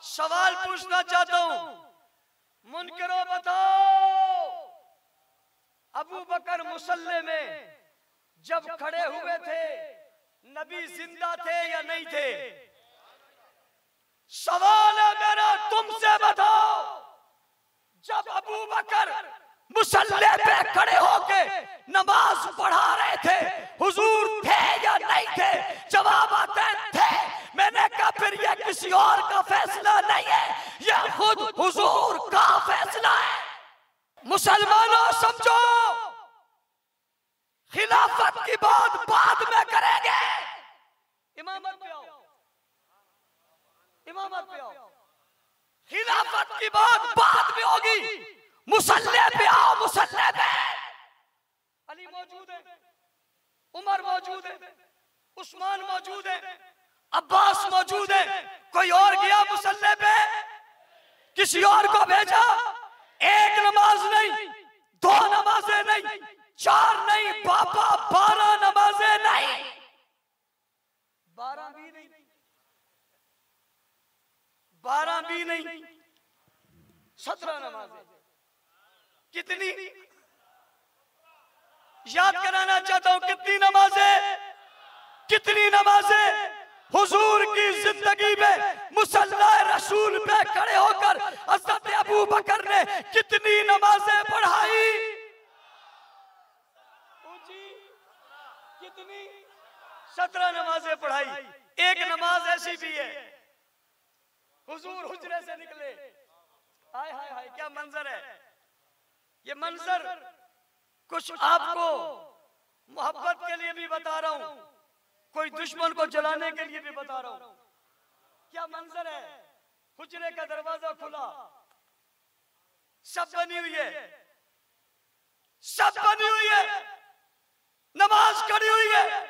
सवाल पूछना चाहता हूं, मुनकरो बताओ, अबू बकर मुसल्ले में जब खड़े हुए थे नबी जिंदा थे या नहीं थे? सवाल है मेरा तुमसे, बताओ जब अबू बकर मुसल्ले पे खड़े होके नमाज पढ़ा रहे थे हुजूर थे या नहीं थे? जवाब आता है थे। मैंने कहा फिर ये किसी और का फैसला नहीं है, ये खुद हुजूर का फैसला है। मुसलमानों समझो, खिलाफत की बात बाद में करेंगे, इमामत पे आओ, इमामत पे आओ। खिलाफत की बात बाद में होगी, मुसल्ले पे आओ, मुसल्ले पे। अली मौजूद है, उमर मौजूद है, उस्मान मौजूद है, अब्बास मौजूद है। कोई और गया मुसल्ले पे? किसी और को भेजा? एक नमाज नहीं, दो नमाजें नहीं, चार नहीं पापा, 12 नमाजें नहीं, 12 भी नहीं, 12 भी नहीं, 17 नमाजें। कितनी? याद कराना चाहता हूं, कितनी नमाजें? कितनी नमाजें? हुजूर की जिंदगी में मुसल्ला रसूल पे खड़े होकर हज़रत अबू बकर ने कितनी नमाजें पढ़ाई? कितनी? 17 नमाजें पढ़ाई। एक नमाज ऐसी भी है, हुजूर हुजरे से निकले, हाय हाय हाय क्या मंजर है। ये मंजर कुछ आपको मोहब्बत के लिए भी बता रहा हूं, कोई दुश्मन को जलाने के लिए भी बता रहा हूं। क्या मंजर है, हुजरे का दरवाजा खुला, सब बनी हुई है, सब बनी हुई है, नमाज खड़ी हुई है,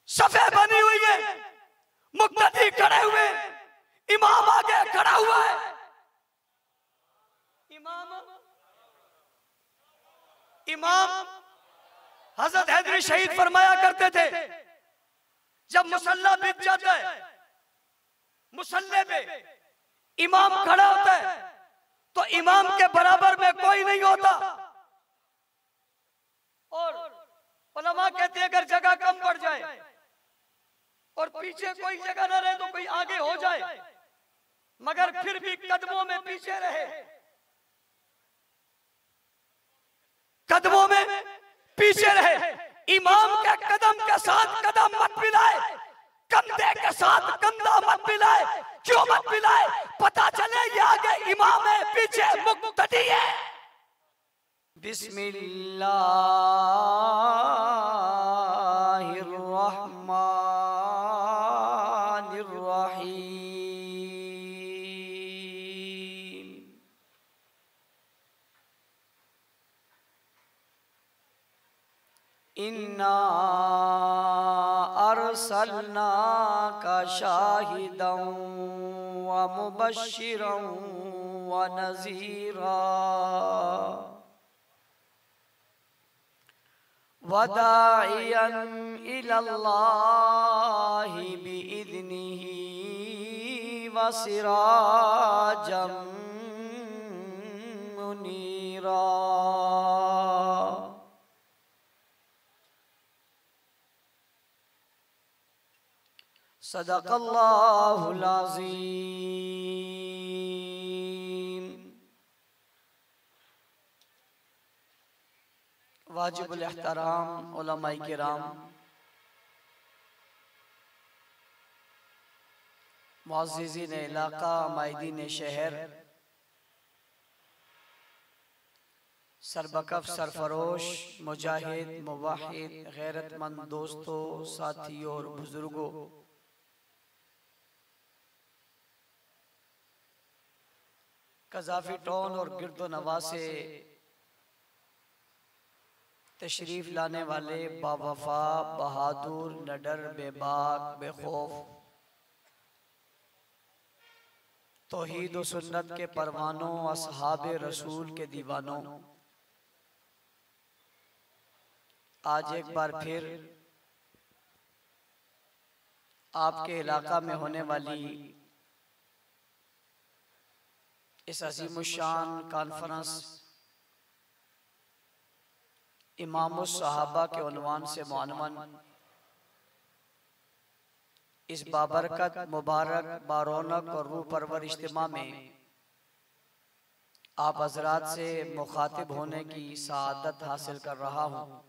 सफे बनी हुई है, मुक्तदी खड़े हुए, इमाम आगे खड़ा हुआ है। इमाम हजरत हैदरी शहीद फरमाया करते थे, जब मुसल्ला बीत जाता है, मुसल्ले पे इमाम खड़ा होता है तो इमाम के बराबर में कोई नहीं होता। और उलमा कहते हैं अगर जगह कम पड़ जाए और पीछे कोई जगह न रहे तो कोई आगे हो जाए, मगर फिर भी कदमों में पीछे रहे, कदमों में पीछे रहे। इमाम के कदम के साथ कदम मत मिलाए, कंधे के साथ कंधा मत मिलाए। क्यों मत मिलाए? पता चले ये आगे इमाम है, पीछे मुक्तदी है। बिस्मिल्लाहिर्रहमानिर्रहीम। इन्ना अरसलनाका शाहिदन व मुबश्शिरन व नज़ीरा व दाइयन इलल्लाहि बिइज़्निही व सिराजम मुनीरा। सदक़ल्लाहुल अज़ीम। वाजिबुल एहतराम उलमाए किराम, मुअज़्ज़िज़ीन इलाका, माइदीन शहर, सरबकफ सरफरोश, मुजाहिद, मुवाहिद, गैरतमंद दोस्तों, साथियों और बुजुर्गों, कज़ाफ़ी टाउन और गिरदो नवा से तशरीफ लाने वाले बावफा, बहादुर, नडर, बेबाक, बेखौफ, तौहीद व सुन्नत के परवानों, असहाबे रसूल के दीवानों, आज एक बार फिर आपके इलाका में होने वाली इस अज़ीमुश्शान कॉन्फ्रेंस इमामुस सहाबा के उन्वान से मुअन्वन इस बाबरकत मुबारक बारौनक और रूह परवर इज्तिमा में आप हजरात से मुखातिब होने की सआदत हासिल कर रहा हूँ।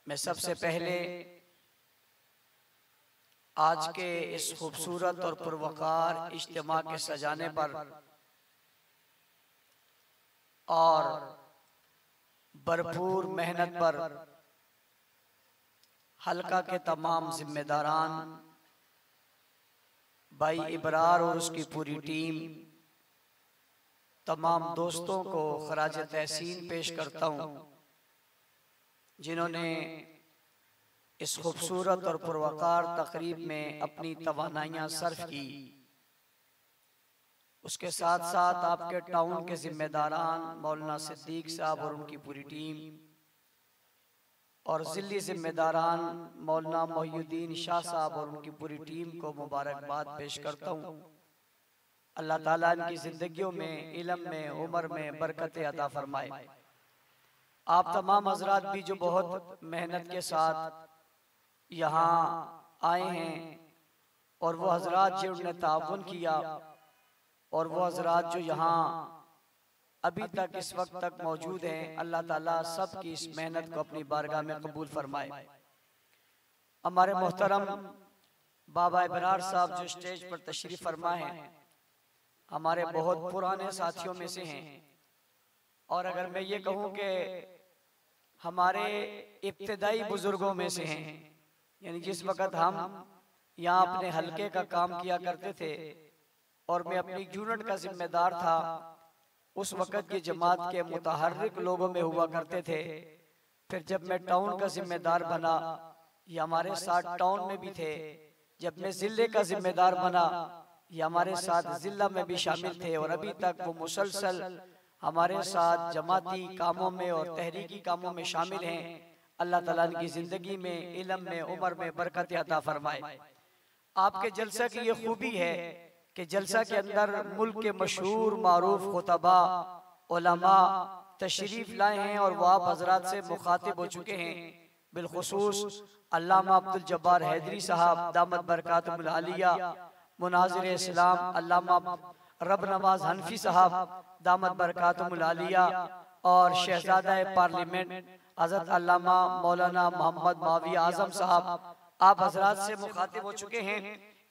मैं सबसे पहले आज के इस खूबसूरत और पुरवकार इज्तिमा के सजाने पर और भरपूर मेहनत पर हल्का के तमाम जिम्मेदारान भाई इबरार और उसकी पूरी टीम, तमाम दोस्तों को खराज तहसीन पेश करता हूँ जिन्होंने इस खूबसूरत और पुरवकार तकरीब में अपनी तवानाइयाँ सर्फ की। उसके साथ साथ आपके टाउन के जिम्मेदारान मौलाना सिद्दीक साहब और उनकी पूरी टीम और जिली जिम्मेदारान मौलाना मोहिउद्दीन शाह साहब और उनकी पूरी टीम को मुबारकबाद पेश करता हूँ। अल्लाह ताला इनकी जिंदगियों में, इल्म में, उम्र में बरकत अता फरमाए। आप तमाम हजरात भी जो बहुत मेहनत के साथ यहाँ आए हैं और वो हजरात जिन्होंने ताउन किया और वो हजरात जो यहाँ अभी तक इस वक्त तक मौजूद हैं, अल्लाह ताला सब की इस मेहनत को अपनी बारगाह में कबूल फरमाए। हमारे मोहतरम बाबा इबरार साहब जो स्टेज पर तशरीफ फरमा है, हमारे बहुत पुराने साथियों में से हैं और अगर मैं ये कहूँ कि हमारे इब्तिदाई बुजुर्गों में से हैं, यानी जिस वक़्त हम यहाँ अपने हलके का काम किया करते थे और मैं अपनी यूनिट का जिम्मेदार था, उस वक़्त की जमात के मुतहर्रिक लोगों में हुआ करते थे। फिर जब मैं टाउन का जिम्मेदार बना, ये हमारे साथ टाउन में भी थे। जब मैं ज़िले का जिम्मेदार बना, ये हमारे साथ ज़िला में भी शामिल थे और अभी तक वो मुसलसल हमारे साथ जमाती कामों में और तहरीकी कामों में शामिल हैं। अल्लाह ताला की ज़िंदगी में, इल्म में, उम्र में बरकत अता फरमाए। आपके जलसा की ये खूबी है कि जलसा के अंदर मुल्क के मशहूर मारूफ खुतबा उलमा तशरीफ लाए हैं और वो आप हजरात से मुखातिब हो चुके हैं। बिलखुसूस अल्लामा अब्दुल जब्बार हैदरी साहब दामत बरकातुहुल आलिया, मुनाजिर इस्लाम अल्लामा रब नवाज हनफी साहब दामत बरकातुहुल आलिया और शहजादा पार्लियामेंट हज़रत अल्लामा मौलाना मोहम्मद मावी आजम साहब आप हजरात से मुखातिब हो चुके हैं।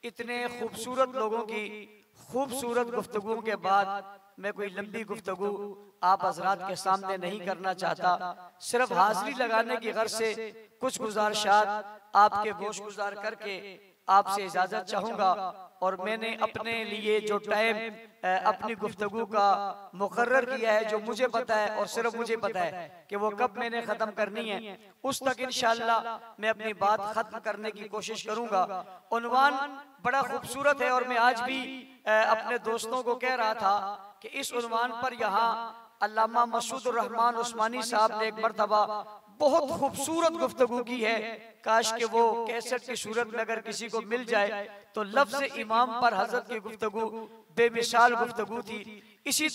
इतने खूबसूरत लोगों की खूबसूरत गुफ्तगू के बाद मैं कोई लंबी गुफ्तगू आप हजरात के सामने नहीं करना चाहता। सिर्फ हाजिरी लगाने की गर्ज से कुछ गुजारिशात आपके गोश गुजार करके आपसे इजाजत चाहूँगा और मैंने अपने लिए जो टाइम अपनी गुफ्तगू का मुकर्रर किया है, जो मुझे पता है और सिर्फ मुझे पता है कि वो कब मैंने ख़त्म करनी है, उस तक इंशाअल्लाह मैं अपनी बात ख़त्म करने की कोशिश करूँगा। उन्वान बड़ा खूबसूरत है और मैं आज भी अपने दोस्तों को कह रहा था कि इस उन्वान पर यहाँ अल्लामा मसूद रहमान उस्मानी साहब ने एक मरतबा बहुत खूबसूरत गुफ्तगू की है। काश के वो कैसेट की सूरत में अगर किसी को मिल जाए तो लफ्ज़ इमाम पर हज़रत की गुफ्तगू बेमिसाल गुफ्तगू थी। इसी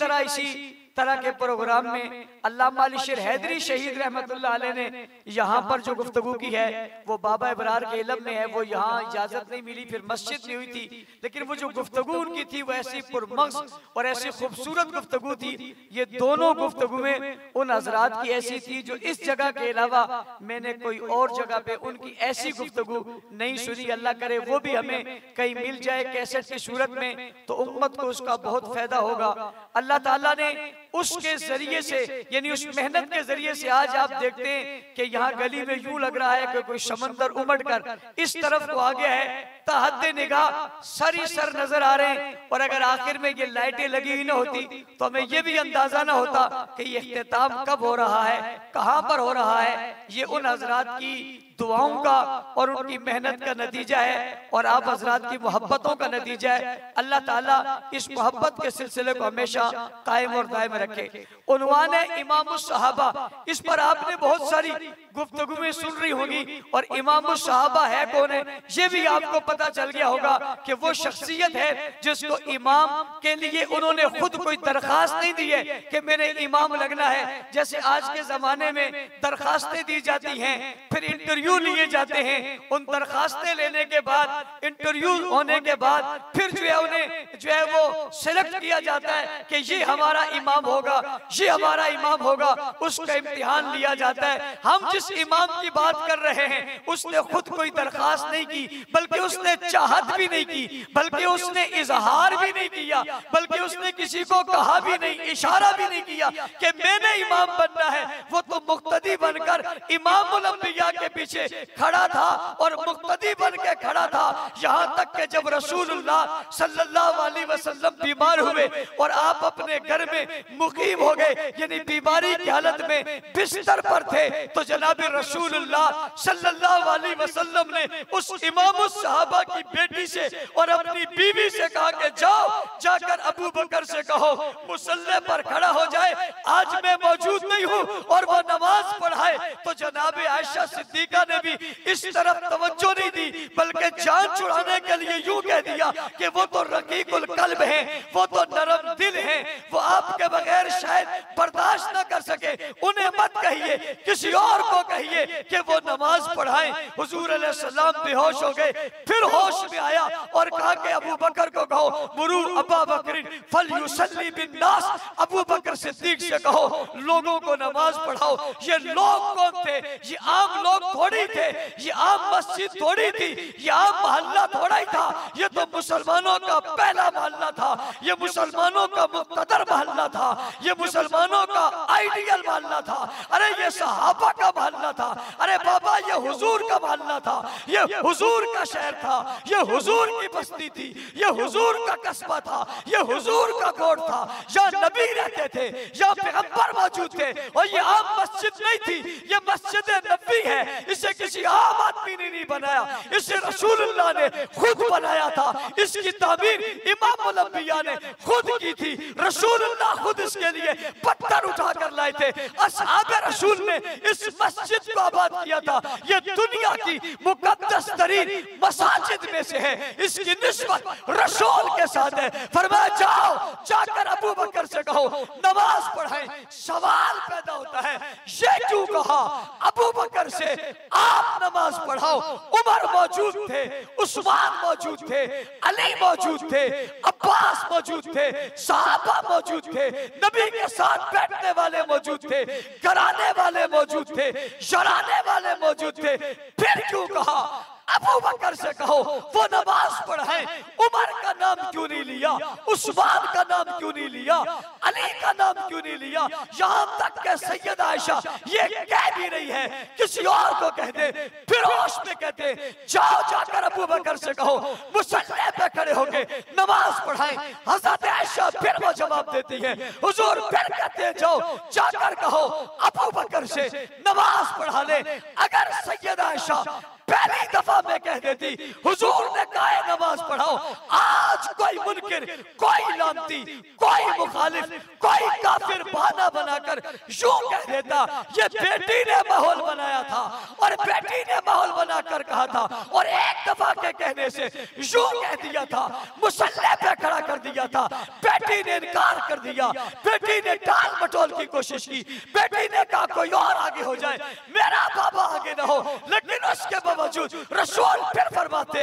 तरह के प्रोग्राम में अल्लामा अली शेर हैदरी शहीद रहमतुल्लाह अलैह ने यहाँ पर जो गुफ्तगू की है वो बाबा इबरार के इल्म में है। वो यहाँ इजाजत नहीं मिली, फिर मस्जिद नहीं हुई थी, लेकिन वो जो गुफ्तगू उनकी थी वो ऐसी पुरमग़ज़ और ऐसी खूबसूरत गुफ्तगू थी। ये दोनों गुफ्तगुएं उन हजरात की ऐसी थी जो इस जगह के अलावा मैंने कोई और जगह पे उनकी ऐसी गुफ्तगू नहीं सुनी। अल्लाह करे वो भी हमें कहीं मिल जाए कैसेट की सूरत में, तो उम्मत को उसका बहुत फायदा होगा। अल्लाह ताला ने उसके जरिए से, यानी उस मेहनत के जरिए से आज आप देखते हैं कि यहाँ गली में यूं लग रहा है कि कोई समंदर उमड़ कर इस तरफ को आ गया है। तहद्दे निगाह सर सर नजर आ रहे हैं और अगर आखिर में ये लाइटें लगी हुई न होती तो हमें ये भी अंदाजा न होता कि ये इख्तिताम कब हो रहा है, कहाँ पर हो रहा है। ये उन हजरात की दुआओं का और उनकी मेहनत का नतीजा है और आप हजरात की मोहब्बतों का नतीजा है। अल्लाह ताला इस मोहब्बत के सिलसिले को हमेशा कायम और दायम रखे। उन्वान है इमामुस सहाबा, इस पर आपने बहुत सारी गुफ्तगुएं सुन रही होंगी और इमामुस सहाबा है कौन है ये भी आपको पता चल गया होगा कि वो शख्सियत है जिसको इमाम के लिए उन्होंने खुद कोई दरखास्त नहीं दी है कि मेरे इमाम लगना है। जैसे आज के जमाने में दरखास्तें दी जाती हैं, फिर इंटरव्यू लिए जाते हैं, उन दरखास्तें लेने के बाद इंटरव्यू होने के बाद फिर जो है उन्हें जो है वो सिलेक्ट किया जाता है कि ये हमारा इमाम होगा, ये हमारा इमाम होगा, उसका इम्तिहान लिया जाता है। हम जिस इमाम की बात कर रहे हैं उसने खुद कोई दरखास्त नहीं की, बल्कि उसने चाहत भी नहीं की, बल्कि उसने इजहार भी नहीं किया, बल्कि उसने किसी को कहा भी नहीं, इशारा भी नहीं किया कि मैंने इमाम बनना है। वो तो मुक्तदी बनकर इमामुल अंबिया के पीछे खड़ा था और मुक्तदी बन के खड़ा था, यहाँ तक कि जब रसूलुल्लाह सल्लल्लाहु अलैहि वसल्लम बीमार हुए और आप अपने घर में मुकीम हो गए, यानी बीमारी की हालत में बिस्तर पर थे, तो जनाब रसूलुल्लाह सल्लल्लाहु अलैहि वसल्लम ने उस इमामुस सहाबा की बेटी से और अपनी बीवी से कहा कि जाओ जाकर अबू बकर से कहो मुसल्ले पर खड़ा हो जाए, आज मैं मौजूद नहीं हूँ, और वो नमाज पढ़ाए। तो जनाब आयशा सिद्दीका ने भी इस तरफ तवज्जो नहीं दी, बल्कि जान छुड़ाने के लिए यूं कह दिया कि वो तो रकीकुल कल्ब है, वो तो नरम दिल है, वो आपके बगैर शायद बर्दाश्त न कर सके, उन्हें मत कहिए, किसी और को कहिए कि वो नमाज पढ़ाएं। हुजूर अलैहिस्सलाम बेहोश हो गए, फिर होश में आया और कहा कि अबू बकर को कहो मुरू अबा बकर फलयुसल्ली बिन्नास, अबू बकर सिद्दीक से कहो लोगों को नमाज पढ़ाओ। ये लोग कौन थे? ये आम लोग थोड़ी थे, ये आम मस्जिद थोड़ी थी, ये आम मोहल्ला थोड़ा ही था, ये तो मुसलमानों का पहला मोहल्ला था, ये मुसलमानों का मुक़्तदर मोहल्ला था, ये मुसलमानों का आइडियल मोहल्ला था, अरे ये सहाबा का मोहल्ला था, अरे बाबा ये हुजूर का मोहल्ला था, ये हुजूर का शहर था, ये हुजूर की बस्ती थी, ये हुजूर का कस्बा था, ये हुजूर का कोट था, यहाँ नबी रहते थे, यहाँ पैगंबर मौजूद थे, और ये आम मस्जिद नहीं थी, ये मस्जिद नबी है, इसे किसी आम आदमी ने नहीं बनाया, इसे रसूलुल्लाह ने खुद बनाया था, इसकी तामीर इमामुल अंबिया ने खुद की थी, रसूलुल्लाह खुद इसके लिए पत्थर उठा कर लाए थे, असहाबे रसूल ने इस मस्जिद को आबाद किया था। ये दुनिया की मुकद्दस तरीन मसाजिद में से है, इसकी निस्बत रसूल के साथ है। फरमाया जाओ जाकर अबू बकर से कहो नमाज पढ़ाएं। सवाल पैदा होता है ये क्यों कहा अबू बकर से आप नमाज पढ़ाओ? उमर मौजूद थे, उस्मान मौजूद थे, अली मौजूद थे, अब्बास मौजूद थे, सहाबा मौजूद थे, नबी के साथ बैठने वाले मौजूद थे, कराने वाले मौजूद थे, शराने वाले मौजूद थे, फिर क्यों कहा अबू बकर से कहो वो नमाज पढ़ाएं? उमर का नाम क्यों नहीं लिया? उस्मान का नाम क्यों नहीं लिया? अली का नाम क्यों नहीं लिया? यहाँ तक के सैयदा आयशा ये कह भी रही है किसी और को कह दे, फिर होश में कहते जाओ जाकर अबू बकर से कहो मुसल्ले पे खड़े होके नमाज पढ़ाएं। हज़रत आयशा फिर वो जवाब देती है, हुजूर फिर कहते जाओ जाकर कहो अबू बकर से नमाज पढ़ा ले। अगर सैयदा आयशा पहली दफा मैं कह देती हुजूर ने कहा नमाज पढ़ाओ, आज कोई मुनकिर, कोई लानती, कोई मुखालिफ, कोई काफिर बहाना बनाकर यूं कह देता ये बेटी ने माहौल बनाया था और बेटी ने माहौल बनाकर कहा था, और एक दफा के कहने से यूं कह दिया था, मुसल्ले पे खड़ा कर दिया था, बेटी ने इनकार कर दिया, बेटी ने टाल मटोल की कोशिश की, बेटी ने कहा कोई और आगे हो जाए, मेरा बाबा आगे ना हो, लेकिन उसके बावजूद रसूल फिर फरमाते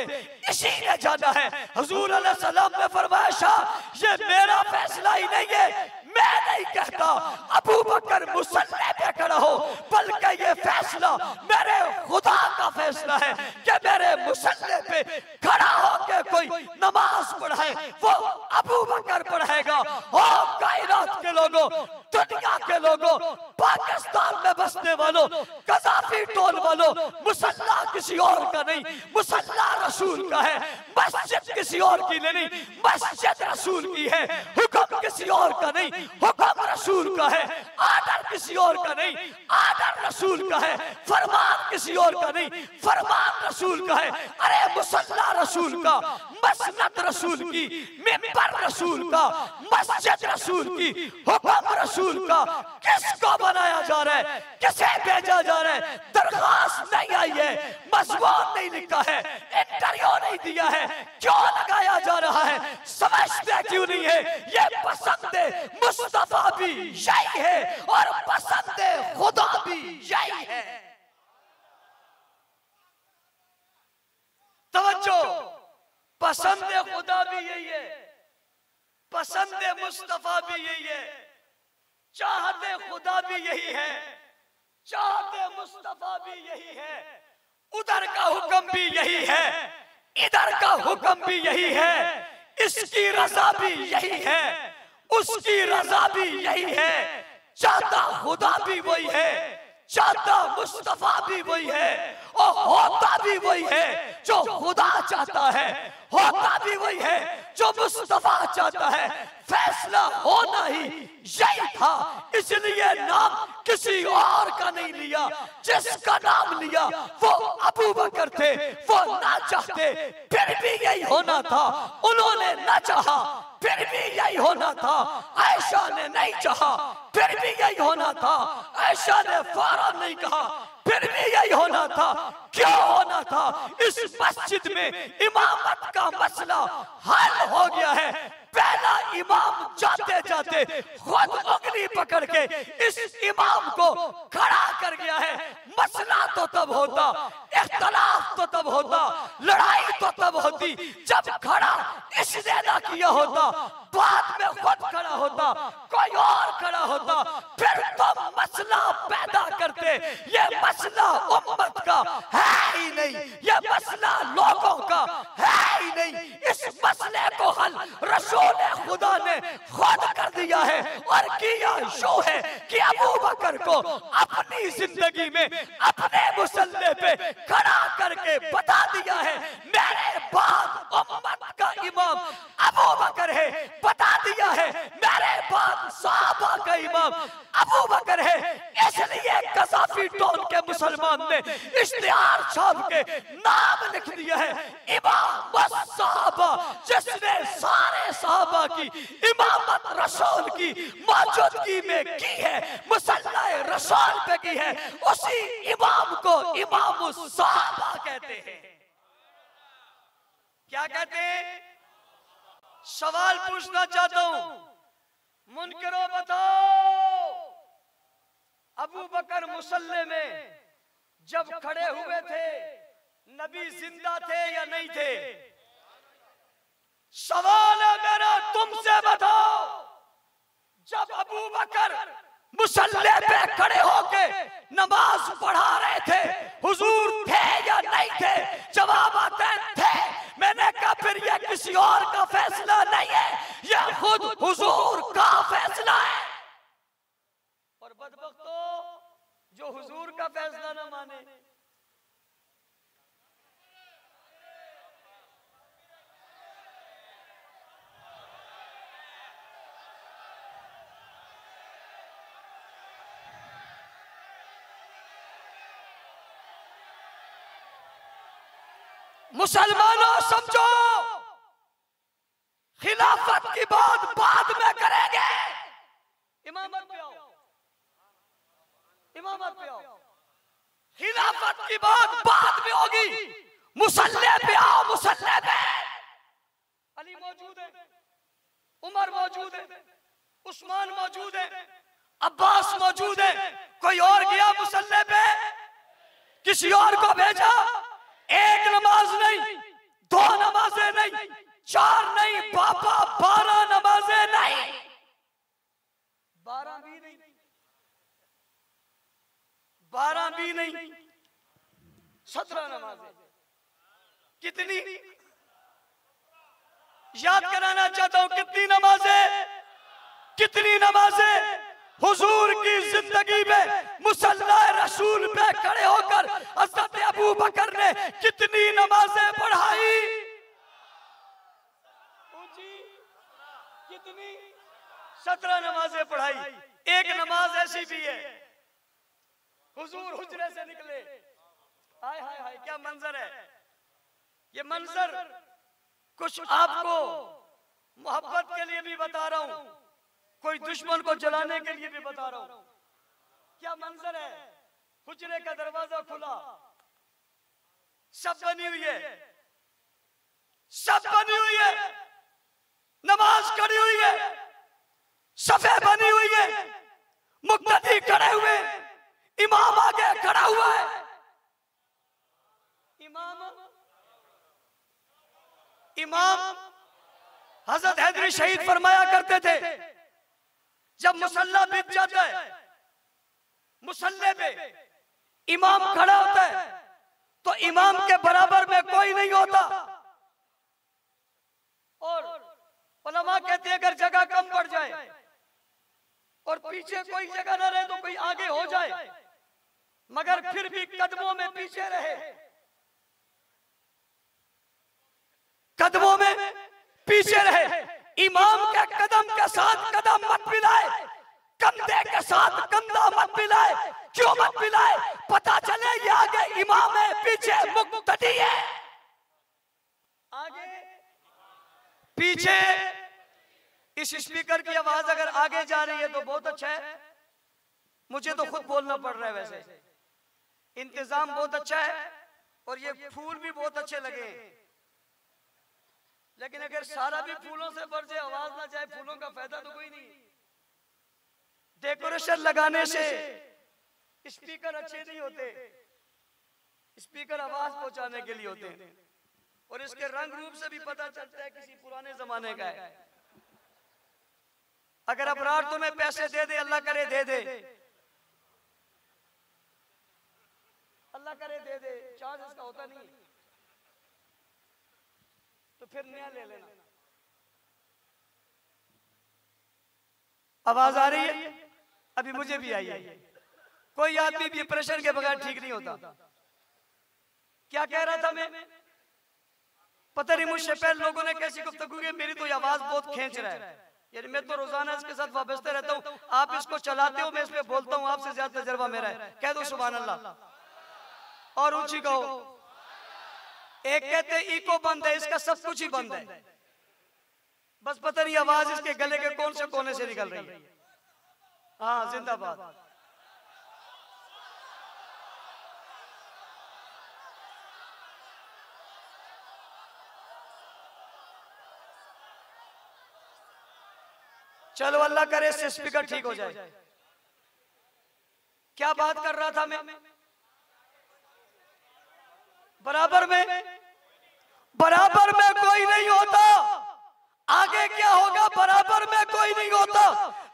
इसी ने जाना है। हुजूर अलैहि सलाम ने फरमाया शाह ये मेरा फैसला ही नहीं है, मैं नहीं कहता अबू बकर मुसल्ले पे खड़ा हो, बल्कि ये फैसला मेरे खुदा का फैसला है कि मेरे मुसल्ले पे खड़ा होकर कोई नमाज पढ़ाए वो अबू बकर पढ़ाएगा। ओ कायनात के लोगों, दुनिया के लोगों, पाकिस्तान में बसने वालों, कज़ाफी टोल वालों, मुसल्ला किसी और का नहीं, मुसल्ला रसूल का है, मस्जिद किसी और की नहीं, मस्जिद रसूल की है। हुक्म किसी और का नहीं, हुक्म रसूल का है। आर्डर किसी और का नहीं, आर्डर रसूल का है। फरमान किसी और का नहीं, फरमान रसूल का है। अरे मुसल्ला रसूल का, मसनद रसूल की, मिंबर रसूल का, मस्जिद रसूल की, हुक्म रसूल का। किसको बनाया जा रहा है, किसे भेजा जा रहा है? दरखास्त नहीं आई है, मजमून नहीं लिखा है, इंटरव्यू नहीं दिया है, क्यों लगाया जा रहा है? समझते क्यों नहीं है? ये पसंद मुस्तफा भी यही है और पसंद खुदा भी यही है। तवज्जो, पसंद खुदा भी यही है, पसंद मुस्तफा भी यही है, चाहते खुदा भी यही है, चाहते मुस्तफा भी यही है। उधर का हुक्म भी यही है, इधर का हुक्म भी यही है। इसकी रजा भी यही है, उसकी रजा भी यही है। चाहता खुदा भी वही है, चाहता मुस्तफा भी वही है, और होता भी वही है जो खुदा चाहता है, होता भी वही है जो मुस्तफा चाहता है। फैसला होना ही यही था, इसलिए नाम किसी और का नहीं लिया। जिसका नाम लिया वो अबू बकर थे, वो ना चाहते फिर भी यही होना था। उन्होंने ना चाहा फिर भी यही होना था। आयशा ने नहीं चाहा फिर भी यही होना था। आयशा ने फौरन नहीं कहा फिर भी यही होना था। क्यों होना था? इस मस्जिद में इमामत का मसला हल हो गया है। पहला इमाम जाते जाते खुद उंगली पकड़ के इस इमाम को खड़ा कर गया है। मसला तो तब होता, इख्तलाफ तो तब होता, लड़ाई तो तब होती जब खड़ा इसने ना किया होता, बाद में खुद खड़ा होता, कोई और खड़ा होता, फिर तो मसला पैदा करते। ये मसला उम्मत का है ही नहीं, ये मसला लोगों का है ही नहीं। इस मसले को हल रसूल खुदा ने खुद कर दिया है और किया यूं है कि अबू बकर को अपनी जिंदगी में अपने मुसल्ले पे खड़ा करके बता दिया है, मेरे बाद उम्मत का इमाम अबू बकर है। बता दिया है मेरे बाद सहाबा का इमाम अबू बकर है। इसलिए कसाफी टोन के मुसलमान ने इश्तिहार छाप के नाम लिख दिया है, इमाम बस सहाबा, जिसने सारे सहाबा की इमामत रसूल की मौजूदगी में की है, मुसल्ला रसूल पे की है, उसी इमाम को इमाम सहाबा कहते हैं। क्या कहते हैं? सवाल पूछना चाहता हूं, मुनकरो बताओ, अबू बकर मुसल्ले में जब खड़े हुए थे नबी जिंदा थे या नहीं थे? सवाल है मेरा तुमसे, बताओ, जब अबू बकर मुसल्ले पे खड़े होके नमाज पढ़ा रहे थे हुजूर थे या नहीं थे? जवाब आता है थे। मैंने कहा फिर यह किसी और का फैसला नहीं है, यह खुद हुजूर का फैसला है। और बदबख्तों जो हुजूर का फैसला न माने, मुसलमानों समझो, खिलाफत की बात बाद में करेंगे। इमामत पे आओ, इमामत पे आओ। खिलाफत की बात बाद में होगी। मुसल्ले पे आओ, मुसल्ले पे। अली मौजूद है, उमर मौजूद है, उस्मान मौजूद है, अब्बास मौजूद है। कोई और गया मुसल्ले पे? किसी और को भेजा? एक नमाज नहीं, दो नमाजें नहीं, चार नहीं पापा, 12 नमाजें नहीं, 12 भी नहीं, 12 भी नहीं, 17 नमाजें। कितनी? याद कराना चाहता हूं, कितनी नमाजें? कितनी नमाजें? हुजूर की जिंदगी में मुसल्ला रसूल पे खड़े होकर हज़रत अबू बकर ने कितनी नमाजें पढ़ाई? कितनी? 17 नमाजें पढ़ाई। एक नमाज ऐसी भी है हुजूर हुजरे से निकले, हाय हाय हाय क्या मंजर है। ये मंजर कुछ आपको मोहब्बत के लिए भी बता रहा हूं, कोई दुश्मन को जलाने के लिए भी बता रहा हूं। क्या मंजर है, हुजरे का दरवाजा खुला, सब बनी हुई है, सब बनी हुई है, नमाज खड़ी हुई है, सफे बनी हुई है, मुक्तदी खड़े हुए, इमाम आगे खड़ा हुआ है। इमाम हजरत हैदरी शहीद फरमाया करते थे, जब मुसल्ला बीत जाता है, मुसल्ले पे इमाम खड़ा होता है तो इमाम के बराबर में कोई नहीं होता। और उलमा कहते हैं अगर जगह कम पड़ जाए और पीछे कोई जगह ना रहे तो कोई आगे हो जाए, मगर फिर भी कदमों में पीछे रहे, कदमों में पीछे रहे। इमाम के कदम के साथ कदम मत मिलाए, कंधे के साथ कंधा मत मिलाए। क्यों मत मिलाए? पता चले ये आगे इमाम है, पीछे मुक्तदी है। आगे पीछे इस स्पीकर की आवाज अगर आगे जा रही है तो बहुत अच्छा है, मुझे तो खुद बोलना पड़ रहा है। वैसे इंतजाम बहुत अच्छा है और ये फूल भी बहुत अच्छे लगे, लेकिन अगर सारा भी फूलों से भर जाए, आवाज ना जाए, फूलों का फायदा तो कोई नहीं। डेकोरेशन लगाने से स्पीकर अच्छे नहीं होते, स्पीकर आवाज पहुंचाने के लिए होते हैं। और इसके रंग रूप से भी पता चलता है किसी पुराने जमाने का है। अगर अबरार तुम्हें पैसे दे दे, अल्लाह करे दे दे, अल्लाह करे दे दे, चार्ज इसका होता नहीं तो फिर नया ले लेना। आवाज आ रही है? अभी मुझे भी आई है। कोई आदमी भी प्रेशर के बगैर ठीक नहीं होता। क्या कह रहा था मैं? पता नहीं मुझसे पहले लोगों ने कैसी गुफ्तगू की, मेरी तो आवाज बहुत खींच रहा है। यानी मैं तो रोजाना इसके साथ वाबस्ते रहता हूँ, आप इसको चलाते हो, मैं इसमें बोलता हूँ, आपसे ज्यादा तजर्बा मेरा है। कह दो सुभान अल्लाह और ऊंची कहो। एक कहते इको बंद है, इसका सब कुछ ही बंद है, बस पता नहीं आवाज इसके गले के कौन से कोने से निकल रही है। हाँ जिंदाबाद। चलो अल्लाह करे इससे स्पीकर ठीक हो जाए। क्या बात कर रहा था मैं? बराबर में कोई नहीं होता। आगे क्या होगा? बराबर में कोई नहीं होता।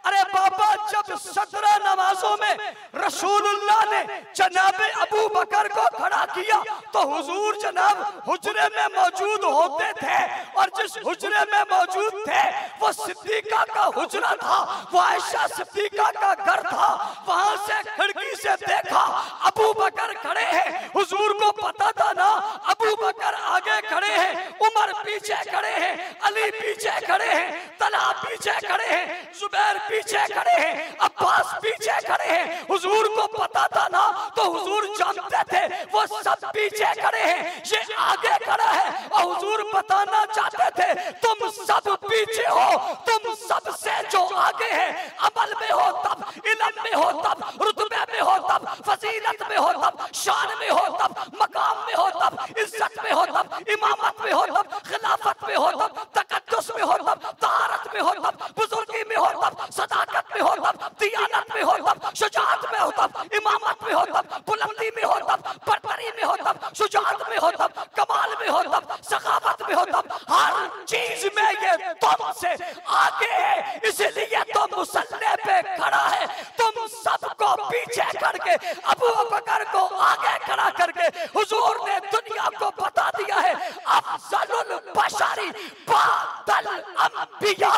अरे बाबा, जब 17 नमाजों में रसूलुल्लाह ने जनाब अबू बकर को खड़ा किया तो हुजूर जनाब हुजरे में मौजूद होते थे, और जिस हुजरे में मौजूद थे वो सिद्दीका का हुजरा था, वो आयशा सिद्दीका का घर था। वहां से खिड़की से देखा अबू बकर खड़े हैं, हुजूर को पता था ना अबू बकर आगे खड़े हैं, उमर पीछे खड़े हैं, अली पीछे खड़े हैं, तलहा पीछे खड़े हैं, जुबैर पीछे खड़े हैं, अब्बास पीछे खड़े हैं। हुजूर को पता था ना, तो हुजूर जानते थे वो सब पीछे खड़े हैं, ये आगे खड़ा है। और हुजूर बताना चाहते थे तुम सब पीछे हो, तुम सबसे जो आगे है, अमल में हो तब, इल्म में हो तब, रुतबे में हो तब, फजीलत में हो तब, शान में हो तब, मकाम में हो तब, इज्जत में हो तब, इमामत में हो तब, खिलाफत में हो तब, तकद्दुस में हो तब, तारत में हो तब, बुजुर्गी में हो तब, सदाकत में हो तब, दियानत में हो तब, शुजाअत में हो तब, इमामत में हो तब, बुलंदी में हो तब, बरबरी में हो तब, शुजाअत में हो तब, कमाल में हो तब, सखावत में हो तब, हर चीज में ये तुमसे आगे है। इसलिए तो मुसल्ले पे खड़ा है, तुम सबको पीछे करके अबू बकर को आगे खड़ा करके हुजूर ने दुनिया को बता दिया है अफजलुल बशरी बादल अंबिया,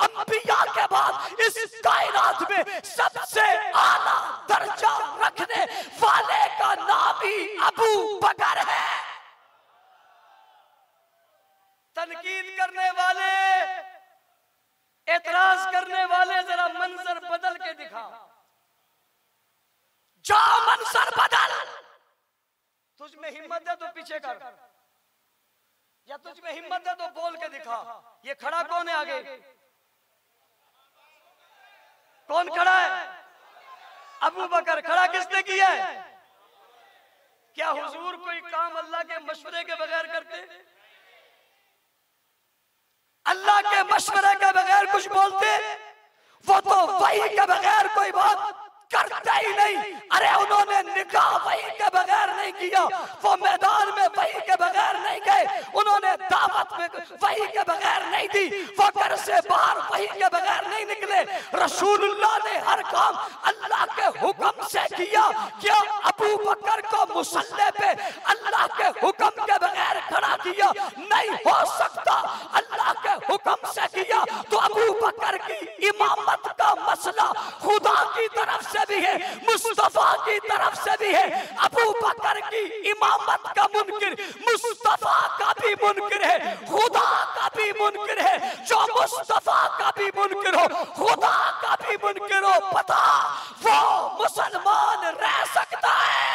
अंबिया के बाद इस कायनात में सबसे आला दर्जा रखने वाले का नाम ही अबू बकर है। तनकीद करने वाले पीछे कर, या तुझ में हिम्मत है तो बोल के दिखा। ये खड़ा कौन है आगे? कौन खड़ा है? अबू बकर। खड़ा किसने किया है? क्या हुजूर कोई काम अल्लाह के मशवरे के बगैर करते? अल्लाह के मशवरे के बगैर कुछ बोलते? वो तो वही के बगैर कोई बात करता ही नहीं। अरे उन्होंने निकाह वही के बगैर नहीं किया, वो मैदान में वही के बगैर नहीं गए, उन्होंने दावत में वही के बगैर नहीं दी, वो घर से बाहर वही के बगैर नहीं निकले। रसूलुल्लाह ने हर काम अल्लाह के हुक्म से किया। क्या अबू बकर को मुसल्ले पे अल्लाह के हुक्म के बगैर खड़ा किया? नहीं हो सकता। अल्लाह के हुक्म से किया तो अबू बकर की इमामत का मसला खुदा की तरफ से भी है, मुस्तफा की तरफ से भी है। अबू बकर की इमामत का मुनकिर मुस्तफा का भी मुनकिर है, खुदा का भी मुनकिर है। जो मुस्तफा का भी मुनकिर हो, खुदा का भी मुनकिर हो, पता वो मुसलमान रह सकता है।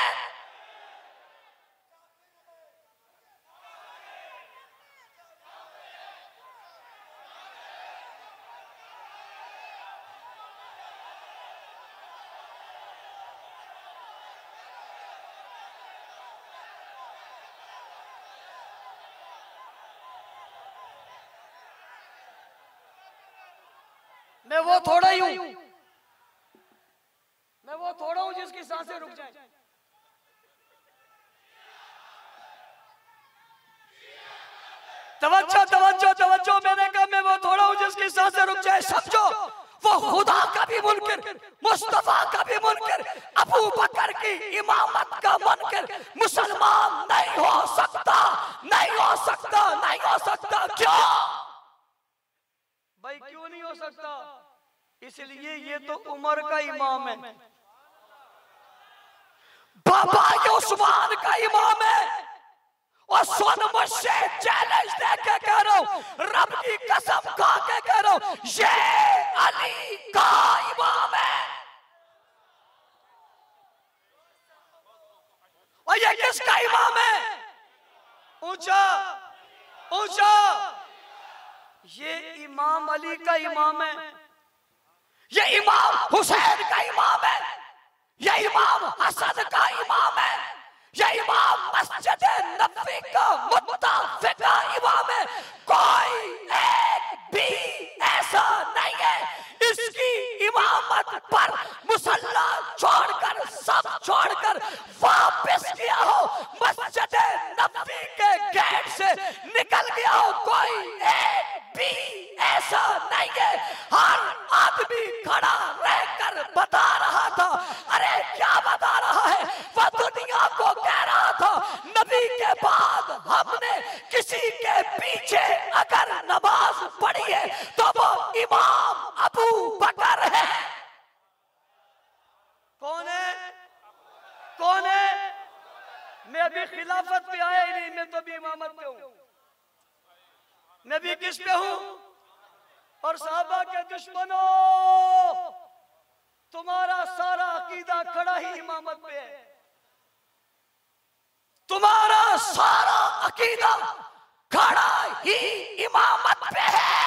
मैं वो थोड़ा ही हूं, मैं वो थोड़ा हूं जिसकी सांसें रुक जाए। तवज्जो तवज्जो तवज्जो, मैंने कहा मैं वो थोड़ा हूं जिसकी सांसें रुक जाए। समझो, वो खुदा का भी मुनकिर, मुस्तफा का भी मुनकिर, अबू बकर की इमामत का मुनकिर मुसलमान नहीं हो सकता, नहीं हो सकता, नहीं हो सकता। क्यों भाई, क्यों नहीं हो सकता? इसलिए ये तो उमर का इमाम है, बाबा उस्मान का इमाम है। और सुन, मुझसे चैलेंज देके कह रहा हूं, रब की कसम खा के कह रहा हूं, ये अली का इमाम है। और ये किसका इमाम है? ऊंचा ऊंचा, ये इमाम अली का इमाम है, ये इमाम हुसैन का इमाम है, ये इमाम हसन का इमाम है, ये इमाम मस्जिद नबवी का मुत्तफिका इमाम है। कोई एक भी ऐसा नहीं है इसकी इमामत पर मुसल्ला छोड़कर, सब छोड़कर वापस गया हो, मस्जिद नबवी के गेट से निकल गया हो। कोई एक भी ऐसा नहीं है। हर आदमी खड़ा रहकर बता रहा था। अरे क्या बता रहा है? वह दुनिया को कह रहा था, नबी के बाद हमने किसी के पीछे अगर नमाज पढ़ी है तो वो इमाम अबू बकर है। कौन है? कौन है? मैं अभी खिलाफत पे आया ही नहीं, मैं तो अभी इमामत पे हूं। मैं भी किस पे हूं? और साहबा के दुश्मनों, तुम्हारा सारा अकीदा खड़ा ही इमामत पे है। तुम्हारा सारा अकीदा खड़ा ही इमामत पे है।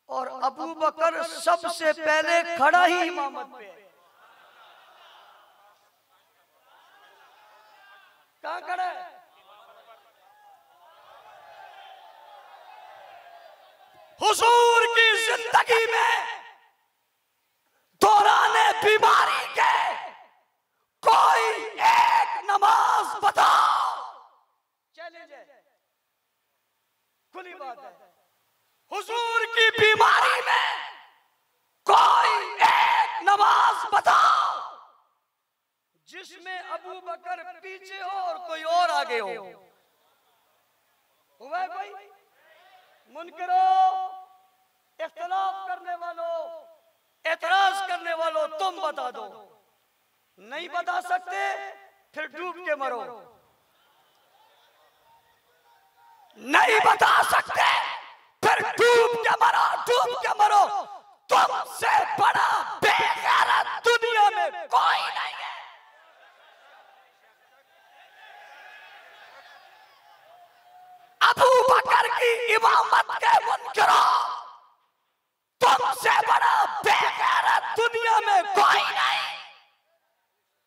और अबू बकर सबसे पहले खड़ा ही इमामत पे है। कहां खड़ा है? हुजूर की जिंदगी में दौराने बीमारी के कोई एक नमाज बताओ। चैलेंज है, खुली बात है। हुजूर की बीमारी में कोई एक नमाज बताओ जिसमें अबू बकर पीछे हो और कोई और आगे हो। हुआ है कोई? मुनकरो, इख्तिलाफ करने वालों, एतराज करने वालों, तुम बता दो। नहीं बता सकते फिर डूब के मरो। नहीं बता सकते फिर डूब के मरो, डूब के मरो। तुमसे बड़ा बेगैरत दुनिया में कोई नहीं है। उम्मत के मुनकरो, तुमसे बड़ा बेगैरत दुनिया में कोई नहीं।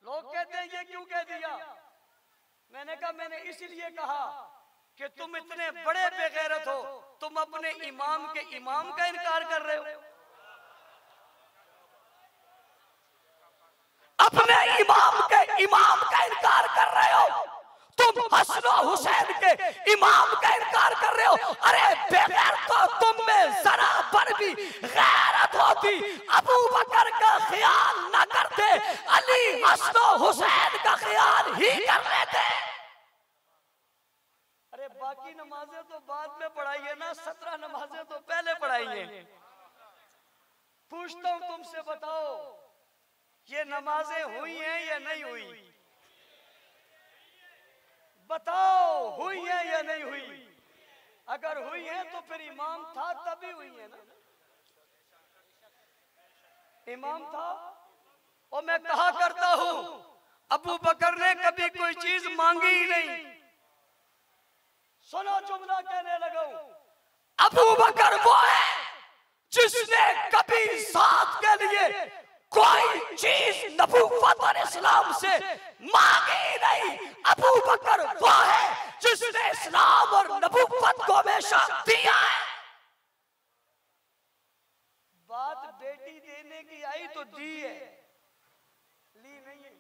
लोग कहते हैं ये क्यों कह दिया? मैंने कहा मैंने इसलिए कहा कि तुम इतने बड़े बेगैरत हो, तुम अपने इमाम के इमाम का इनकार कर रहे हो, अपने इमाम के इमाम का इनकार कर रहे हो, तुम हसन और हुसैन के इमाम का इनकार कर रहे हो। अरे बेगैर तो तुम में जरा पर भी गैरत होती, अबू बकर का ख्याल न करते, अली हसन और हुसैन का ख्याल ही कर लेते। अरे बाकी नमाजें तो बाद में पढ़ाई है ना, 17 नमाजें तो पहले पढ़ाई है। पूछता हूं तुमसे, बताओ ये नमाजें हुई हैं या नहीं हुई? बताओ हुई है या नहीं हुई? अगर हुई है तो फिर इमाम था तभी हुई है ना, इमाम था। और मैं कहा करता हूं अबू बकर ने कभी कोई चीज मांगी ही नहीं। सुनो जुमला कहने लगा, अबू बकर वो है जिसने कभी साथ के लिए कोई चीज नबूवत और इस्लाम से मांगी नहीं। अबू बकर वो है जिसने इस्लाम और नबूवत को हमेशा दिया है। बात बेटी देने की आई तो दी है, ली नहीं है।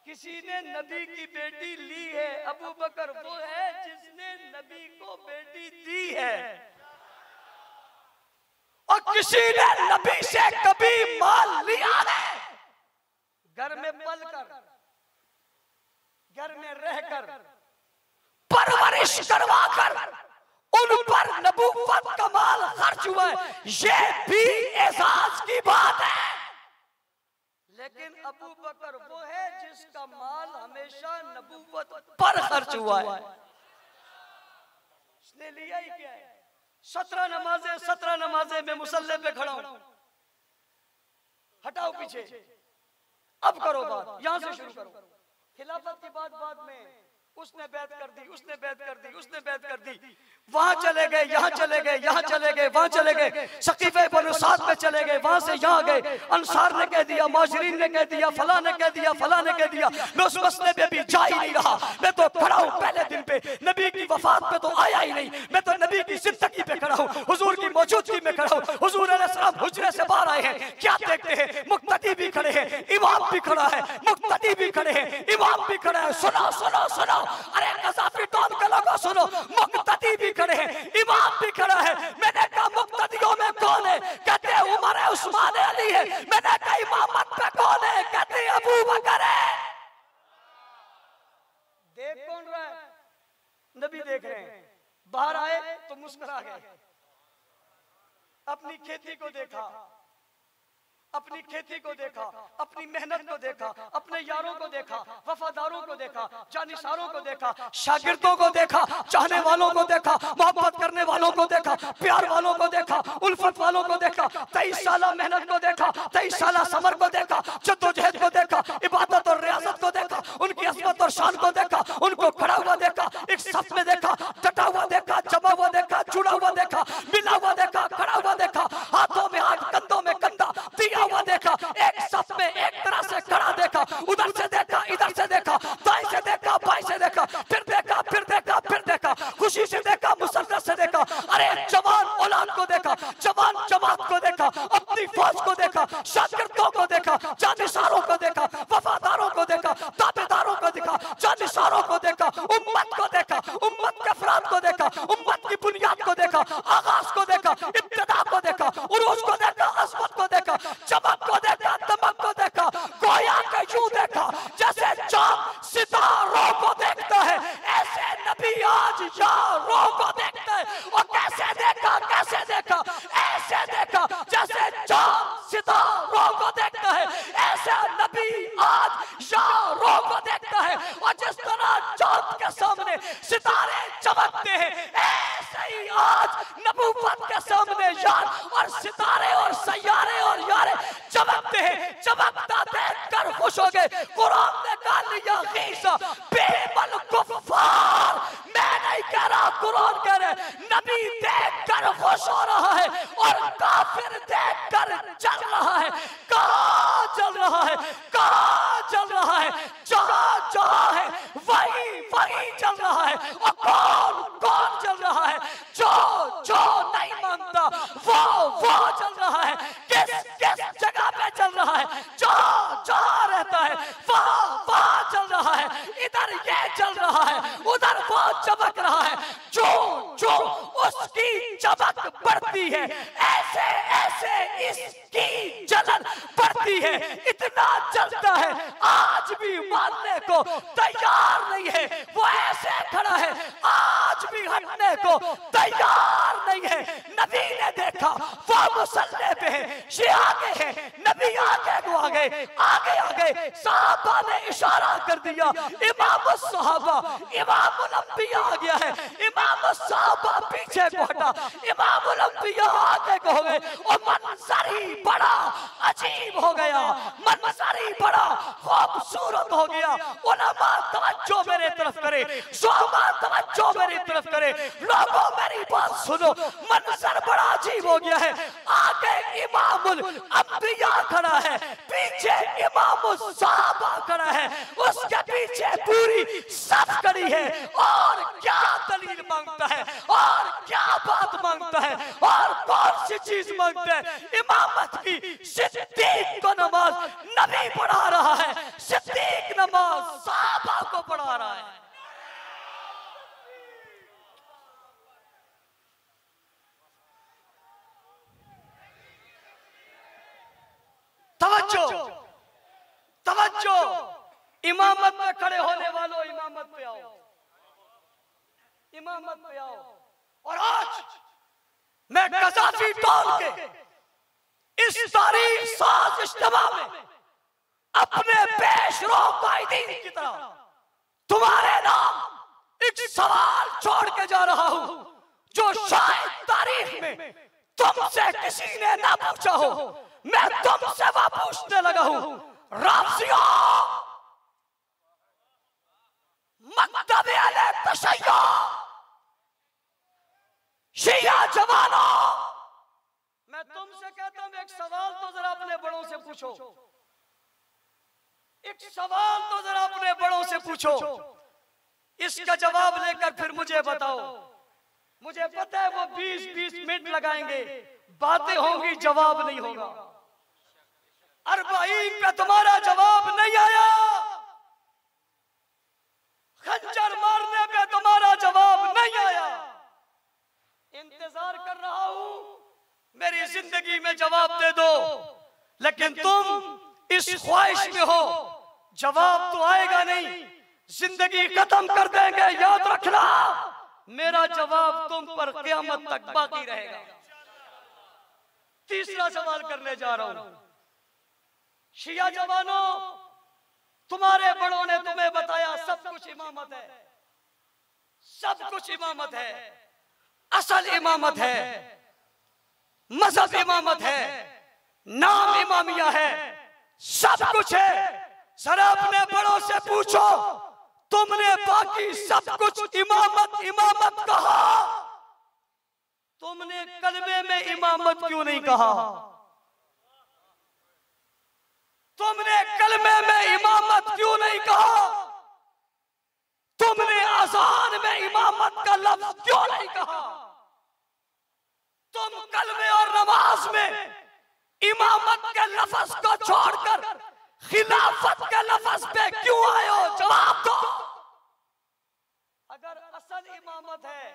किसी ने नबी की बेटी ली है, अबू बकर वो है जिसने नबी को बेटी दी है। और किसी ने नबी से कभी माल लिया नहीं। घर में पलकर, घर में रहकर, परवरिश करवाकर उन पर नबूवत का माल खर्च हुआ है, ये भी एजाज की बात है। लेकिन अबू बकर वो है जिसका माल हमेशा नबूवत पर खर्च हुआ है। उसने लिया ही क्या है? 17 नमाजें मैं मुसल्ले पे खड़ा हूं। हटाओ पीछे, अब करो बात, यहां से शुरू करो। खिलाफत की बात बाद में, उसने बैत कर दी, उसने बैत कर दी, उसने बैत कर दी, वहां चले गए, यहाँ चले गए, यहाँ चले गए, वहां चले गए, सकीफे बनु साद में चले गए, वहां से यहाँ गए, अंसार ने कह दिया, मुहाजिरीन ने कह दिया, फला ने कह दिया, फला ने कह दिया। मैं उस मसले पे भी जा ही नहीं रहा, मैं तो खड़ा हूँ पहले दिन पे, नबी की वफात पे तो आया ही नहीं, मैं तो नबी की जिंदगी पे खड़ा हूँ, हुजूर की मौजूदगी में खड़ा हूँ। हुजूर अलैहिस्सलाम हुजरे से बाहर आए हैं, क्या देखते हैं? मुक्तदी भी खड़े हैं, इमाम भी खड़ा है, मुक्तदी भी खड़े हैं, इमाम भी खड़ा है। सुनो सुनो सुनो, अरे कसाफी टोन के लोगों सुनो, मुक्तदी भी खड़े हैं, इमाम भी खड़ा है। मैंने कहा मुक्तदियों में कौन है? कहते हैं उमर है, उस्मान है, अली है। मैंने कहा इमामत पे कौन है? कहते हैं अबू बकर है। देख कौन रहा है? नबी देख रहे हैं। बाहर आए तो मुस्कुरा गए, अपनी खेती को देखा, अपनी खेती को देखा, अपनी मेहनत को देखा, अपने यारों को देखा, वफादारों को देखा, जानिसारों को देखा, शागिर्दों को देखा, चाहने वालों को देखा, मोहब्बत करने वालों को देखा, प्यार वालों को देखा, उल्फत वालों को देखा, 23 साल मेहनत को देखा, 23 साल समर को देखा, जद्दोजहद को देखा, इबादत और रियाजत को देखा, उनकी अज़मत और शान को देखा, उनको खड़ा हुआ देखा, एक सफ में देखा, डटा हुआ देखा, जमा हुआ देखा, जुड़ा हुआ देखा, मिला हुआ देखा, खड़ा हुआ देखा, हाथों में हाथ, कंधों में कंधा दिया हुआ देखा, एक सफ में एक तरह से खड़ा देखा, उधर से देखा, इधर से देखा, दाएं से देखा, बाएं से देखा, फिर देखा, फिर देखा, फिर देखा, खुशी से देखा, मुसर्रत से देखा। अरे जवान औलाद को देखा, जवान जमात को देखा, अपनी फौज को देखा, शागिर्दों को देखा, जानिसारों को देखा, वफादारों को देखा, ताबेदारों को देखा, जानिसारों को देखा, उम्मत को देखा, उम्मत के अफराद को देखा, उम्मत की बुनियाद को देखा, आगाज को देखा, इब्तिदा को देखा, उरूज को देखा, अज़मत को देखा, चमक को देखा, दमक को देखा, गोया के यूं देखा जैसे चांद सितारों को देखता है, ऐसे नबी आज यारों को देखता है। और कैसे देखा, कैसे देखा? ऐसे देखा जैसे चांद सितारों को देखता है, ऐसा नबी आज यारों को देखता है। और जिस तरह चांद के सामने सितारे चमकते हैं, ऐसे ही आज नबूवत के सामने यार और सितारे और सैयारे और यारे चमकते हैं। चमकता देखकर खुश हो गए। कुरान ने कहा लिया गीसा बेबल कुफ्फार, चमक रहा है। जो जो उसकी चमक बढ़ती है, ऐसे ऐसे इसकी जलन बढ़ती है। इतना जलता है, आज भी मानने को तैयार नहीं है। वो ऐसे खड़ा है, आज भी हटने को तैयार नहीं है। नबी ने देखा वो मुसल्ले पे है, ये आगे है, नबी आगे को आगे आगे आगे। साहबा ने इशारा कर दिया, इमाम साहबा इमामुल अंबिया आ गया है। इमाम साहबा पीछे को हटा, इमामुल अंबिया आगे को हो गए। और मंजर ही बड़ा अजीब हो गया, मंजर ही बड़ा खूबसूरत हो गया। उलमा तवज्जो मेरे तरफ करे, सुलमा तवज्जो मेरी तरफ करे, लोगों मेरी बात सुनो। मंजर बड़ा अजीब हो गया है। आगे इमामुल अंबिया खड़ा है, पीछे इमामुल साहबा खड़ा है, उसके पीछे पूरी सब खड़ी है। और क्या दलील मांगता है, और क्या बात मांगता है, और कौन सी चीज मांगता है? इमामत की। सिद्दीक को नमाज नबी पढ़ा रहा है, सिद्दीक नमाज साहबा को पढ़ा रहा है। तवज्जो तवज्जो, इमामत में खड़े होने वालों, इमामत पे आओ, इमामत पे आओ। और आज मैं कज़ाफ़ी तौल के इस तारीख साज इज्तिमा में अपने पेशरो कायदीन की तरह तुम्हारे नाम एक सवाल छोड़ के जा रहा हूं, जो शायद तारीख में तुमसे किसी ने ना पूछा हो। मैं तुमसे वह पूछने लगा हूं, राफ़िया मक्तबे अले तशय्युअ शिया जवानों, मैं तुमसे कहता हूं एक सवाल तो जरा अपने बड़ों से पूछो, एक सवाल तो जरा अपने बड़ों से पूछो। इसका जवाब लेकर फिर मुझे बताओ। मुझे पता है वो 20-20 मिनट लगाएंगे, बातें होंगी, जवाब नहीं होगा। 40 पे तुम्हारा जवाब नहीं आया, खंजर मारने पे तुम्हारा जवाब नहीं आया। इंतजार कर रहा हूं मेरी जिंदगी में जवाब दे दो, लेकिन तुम इस ख्वाहिश में हो जवाब तो आएगा नहीं, जिंदगी खत्म कर देंगे। याद रखना, मेरा जवाब तुम पर क़यामत तक बाकी रहेगा। तीसरा सवाल करने जा रहा हूं। शिया जवानों, तुम्हारे बड़ों ने तुम्हें बताया सब कुछ इमामत है, सब कुछ इमामत है, असल इमामत है, मजहब इमामत है, नाम इमामिया है, सब कुछ है। जरा अपने बड़ों से पूछो, तुमने बाकी सब कुछ इमामत इमामत कहा, तुमने कलमे में इमामत क्यों नहीं कहा? तुमने कलमे में इमामत क्यों नहीं कहा? तुमने अज़ान में इमामत का लफ्ज क्यों नहीं कहा? तुम कलमे और नमाज में इमामत के लफ्ज को छोड़कर खिलाफत के लफ्ज पे क्यों आए हो? जवाब दो। अगर असल इमामत है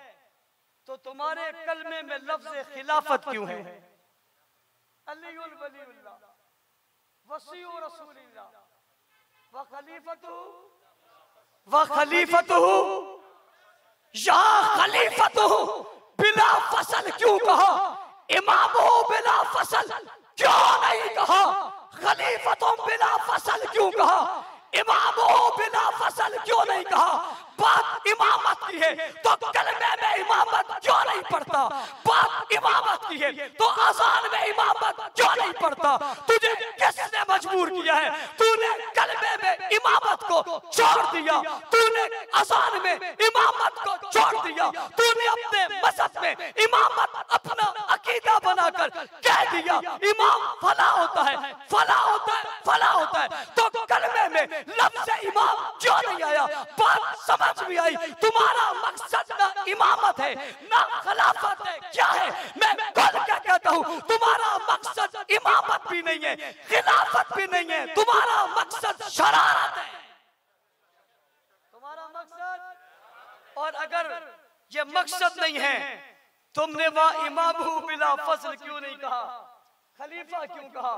तो तुम्हारे कलमे में लफ्ज खिलाफत क्यों है? अलीउल वलीउल्लाह वसीउ रसूलिल्लाह व खलीफतुहु या खलीफतुहु बिला फसल क्यों कहा? इमामुहु बिला फसल क्यों नहीं कहा? खलीफतुहु बिला फसल क्यों कहा? इमामुहु बिला फसल क्यों नहीं कहा? बात इमामत की है तो कलमे में इमामत क्यों नहीं पढ़ता? बात इमामत की है तो अज़ान में इमामत क्यों नहीं पढ़ता? तुझे किसने मजबूर किया है? तूने कलमे में इमामत को छोड़ दिया, तूने अज़ान में इमामत को छोड़ दिया, तूने अपने मज़हब में इमामत अपना अकीदा बनाकर कह दिया इमाम फला होता है, फला होता है, फला होता है। तो कलमे में लफ्ज़ इमाम क्यों नहीं आया? बात समझ में आई। तुम्हारा मकसद ना इमामत है ना खिलाफत है। क्या है? मैं खुल के कहता हूं, तुम्हारा मकसद इमामत भी नहीं है, खिलाफत भी नहीं है, तुम्हारा मकसद शरारत है। तुम्हारा मकसद और अगर ये मकसद नहीं है, तुमने वहां इमामहू बिला फज़ल क्यों नहीं कहा, खलीफा क्यों कहा?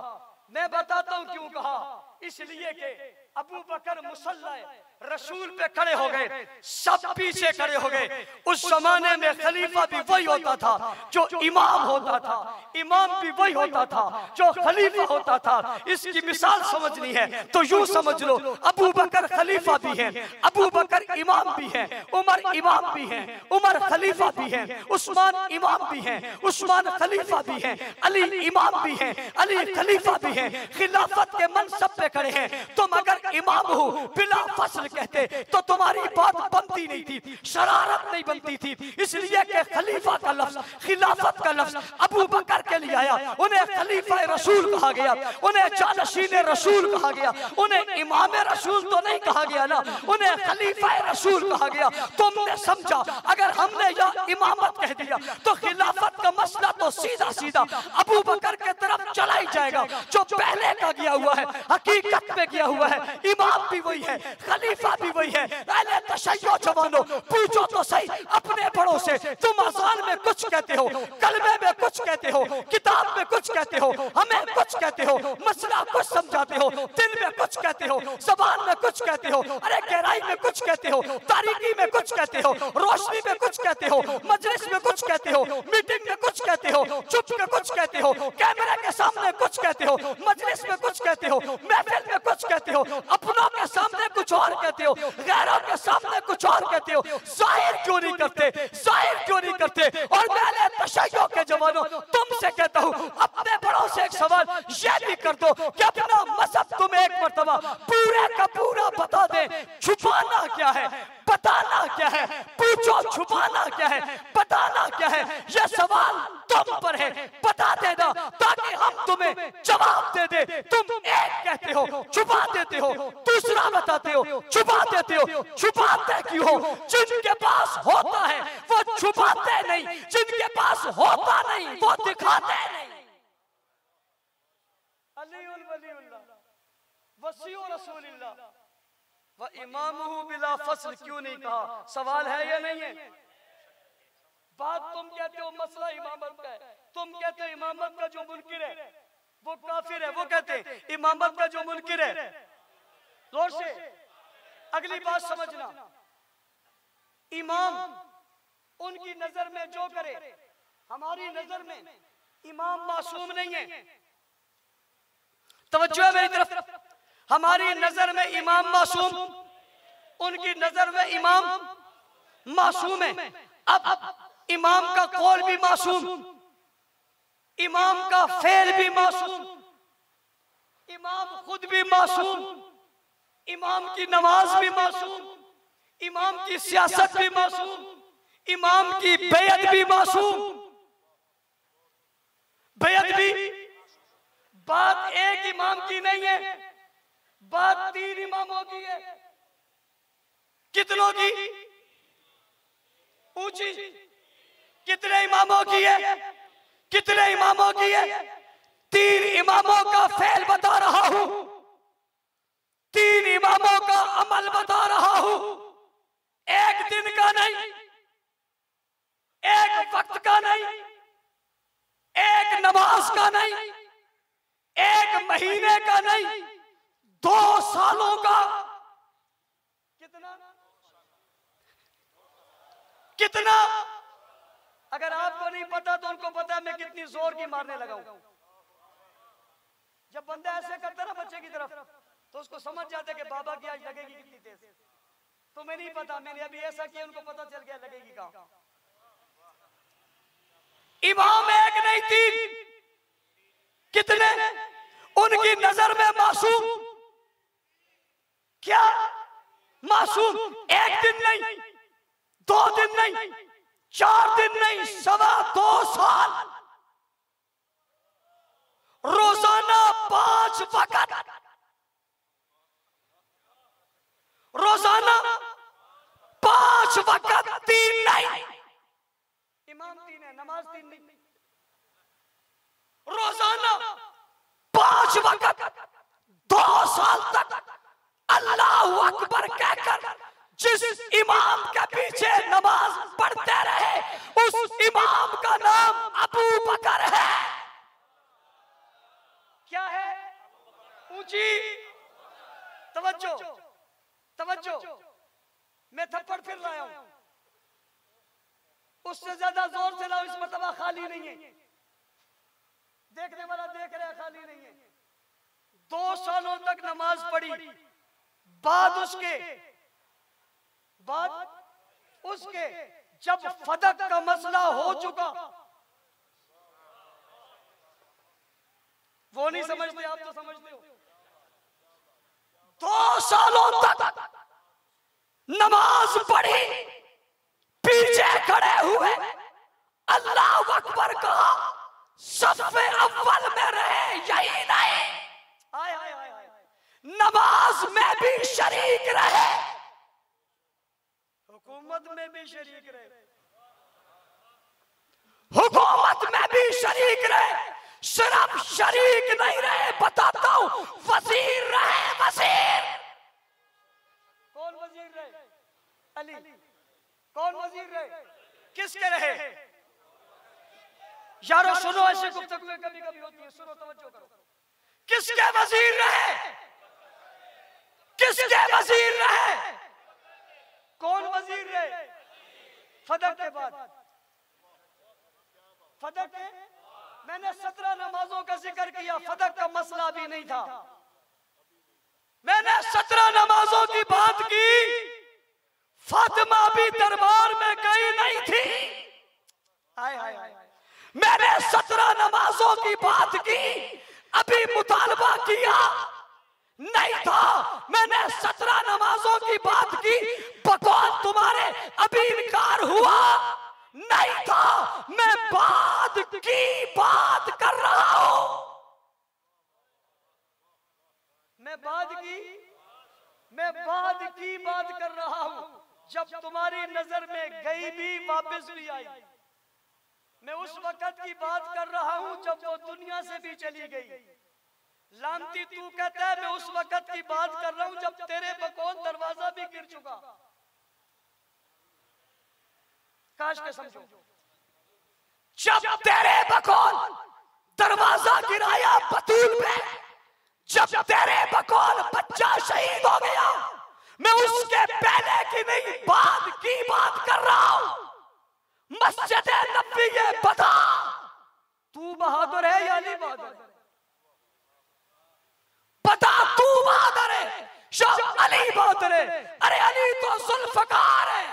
मैं बताता हूं क्यों कहा। इसलिए कि अबू बकर मुसल्ला रसूल पे खड़े हो गए, सब पीछे खड़े हो गए। उस जमाने में खलीफा भी वही होता था जो इमाम होता था, इमाम भी वही होता था जो खलीफा होता था। इसकी मिसाल समझनी है तो यूं समझ लो, अबू बकर खलीफा भी है, अबू बकर इमाम भी है, उमर इमाम भी है, उमर खलीफा भी है, उस्मान इमाम भी है, उस्मान खलीफा भी है, अली इमाम भी है, अली खलीफा भी है, खिलाफत के मनसब पे खड़े हैं। तुम अगर इमाम हो बिला फस्ल कहते तो तुम्हारी बात बनती नहीं थी, शरारत नहीं बनती थी। इसलिए कि खलीफा का लफ्ज, खिलाफत का लफ्ज अबू बकर के लिए आया, उन्हें खलीफा रसूल कहा गया, उन्हें जानशीन रसूल कहा गया, उन्हें इमाम रसूल तो नहीं कहा गया ना, उन्हें खलीफा रसूल कहा गया। तुमने समझा अगर हमने यह इमामत कह दिया तो खिलाफत का मसला तो सीधा सीधा अबू बकर के तरफ चला ही जाएगा, जो पहले का गया हुआ है, हकीकत में गया हुआ है। इमाम भी वही है, खलीफा भी वही है। अहले तशय्युअ जवानों, पूछो तो सही अपने बड़ों से, तुम अज़ान में कुछ कहते हो, कलमे में कुछ कहते हो, किताब में कुछ कहते हो, हमें कुछ कहते हो, मसला कुछ समझाते हो, दिल में कुछ कहते हो, ज़बान में कुछ कहते हो, अरे गहराई में कुछ कहते हो, तारीकी में कुछ कहते हो, रोशनी में कुछ कहते हो, मजलिस में कुछ कहते हो, मीटिंग में कुछ कहते हो, चुप के कुछ कहते हो, कैमरे के सामने कुछ कहते हो, मजलिस में कुछ कहते हो, महफिल में कुछ कहते हो, अपनों के सामने कुछ और कहते हो, गैरों के सामने कुछ और कहते हो। जाहिर क्यों नहीं करते, जाहिर क्यों नहीं करते? और मैं तशय्युअ के जवानों तुमसे कहता हूँ, अपने बड़ों से एक सवाल ये भी कर दो कि अपना मजहब तुम्हें एक मर्तबा पूरे का पूरा बता दे। छुपाना क्या है, बताना क्या है? पूछो छुपाना क्या है, बताना क्या है? यह सवाल तुम पर है, बता देना ताकि हम तुम्हें जवाब दे दे। तुम एक कहते हो, छुपा देते हो, दूसरा बताते हो, छुपा देते हो। छुपाते क्यों हो? जिनके पास होता है वो छुपाते नहीं, जिनके पास होता नहीं वो दिखाते नहीं। अलीउल वलीउल्लाह वसीउ रसूलिल्लाह व इमामुहु बिला फस्ल क्यों नहीं कहा? सवाल है या नहीं है? बात तुम कहते हो मसला इमामत का है, तुम कहते हो इमामत का जो मुनकिर है वो काफिर है, वो कहते हैं इमामत का जो मुनकिर है। जोर से अगली बात समझना, इमाम उनकी नजर में जो करे, हमारी नजर में इमाम मासूम नहीं है। तवज्जो है मेरी तरफ, हमारी नजर में इमाम मासूम, उनकी नजर में इमाम मासूम है। अब इमाम का कौल भी मासूम, इमाम का फेल भी मासूम, इमाम खुद भी मासूम, इमाम की नमाज भी मासूम, इमाम की सियासत भी मासूम, इमाम की बेयत भी मासूम, बेयत भी। बात एक इमाम की नहीं है, बात तीन इमामों की है। कितनों की? ऊंची। कितने इमामों की है? कितने इमामों की है? तीन इमामों का फेल बता रहा हूं, तीन इमामों का अमल बता रहा हूं। एक दिन का नहीं, एक वक्त का नहीं, एक नमाज का नहीं, एक महीने का नहीं, 2 सालों का। कितना? कितना? अगर आपको नहीं पता तो उनको पता है मैं कितनी जोर की मारने लगा हूं। जब बंदा ऐसे करता ना बच्चे की तरफ तो उसको समझ जाते कि बाबा की आज लगेगी कितनी तेज। तुम्हें नहीं पता, मैंने अभी ऐसा किया उनको पता चल गया लगेगी कहां। इमाम एक नहीं तीन। कितने? उनकी नजर में मासूम। क्या मासूम? एक दिन नहीं, 2 दिन नहीं, 4 दिन नहीं, 2.25 साल रोजाना 5 वक्त, रोजाना 5 वक्त, 3 नहीं। इमाम 3 है, नमाज 3 नहीं। रोजाना 5 वक्त 2 साल तक अल्लाह अकबर कहकर जिस इमाम के पीछे नमाज पढ़ते रहे उस इमाम का नाम अबू बकर है। क्या है? ऊंची तवज्जो, तवज्जो। मैं थप्पड़ फिर लाया हूं, उससे ज्यादा जोर से लाओ, इस मरतबा खाली नहीं है। देखने वाला देख रहा है, खाली नहीं है। 2 सालों तक नमाज पढ़ी, बाद उसके जब फदक का मसला हो चुका, वो नहीं समझते, आप तो समझते हो। 2 सालों तक नमाज पढ़ी, पीछे खड़े हुए अल्लाह अकबर कहा, सफ़े अव्वल में रहे, यही नहीं हाय हाय हाय नमाज में भी शरीक रहे, हुकूमत में भी शरीक रहे, हुकूमत में भी शरीक रहे। सिर्फ शरीक नहीं रहे, बताता हूं, वजीर रहे, वजीर। कौन वजीर रहे? अली। कौन वजीर रहे? किसके रहे? यारो सुनो, ऐसे गुफ्तगू कभी कभी होती है, सुनो, तवज्जो करो। किसके वजीर रहे? किसके वजीर रहे? कौन वजीर रहे? फदक के बाद, फदक के मैंने 17 नमाजों का जिक्र किया, फदक का मसला भी नहीं था। मैंने 17 नमाजों की बात की, फातिमा भी दरबार में गई नहीं थी। हाय हाय हाय। मैंने 17 नमाजों की बात की, अभी मुतालबा किया नहीं था। मैंने 17 नमाजों की बात की, बकौल तुम्हारे अभी इनकार हुआ नहीं था। मैं बाद की बात कर रहा हूं, मैं बाद की बात कर रहा हूं, जब तुम्हारी नजर में गई भी वापस भी आई। मैं उस वक्त की बात कर रहा हूं जब वो दुनिया से भी चली गई। लानती तू कहता है, मैं उस वक्त की बात कर रहा हूं जब तेरे बकौल दरवाजा भी गिर चुका। काश के समझो, जब तेरे बकौल दरवाजा गिराया बतूल पे, जब तेरे बकौल बच्चा शहीद हो गया, मैं उसके पहले की नहीं बाद की बात कर रहा हूं। मस्जिद नबी ये बता, तू बहादुर है या नहीं बहादुर? बता, तू बहादुर है, शाह अली बहादुर है? अरे अली तो जुल्फकार है,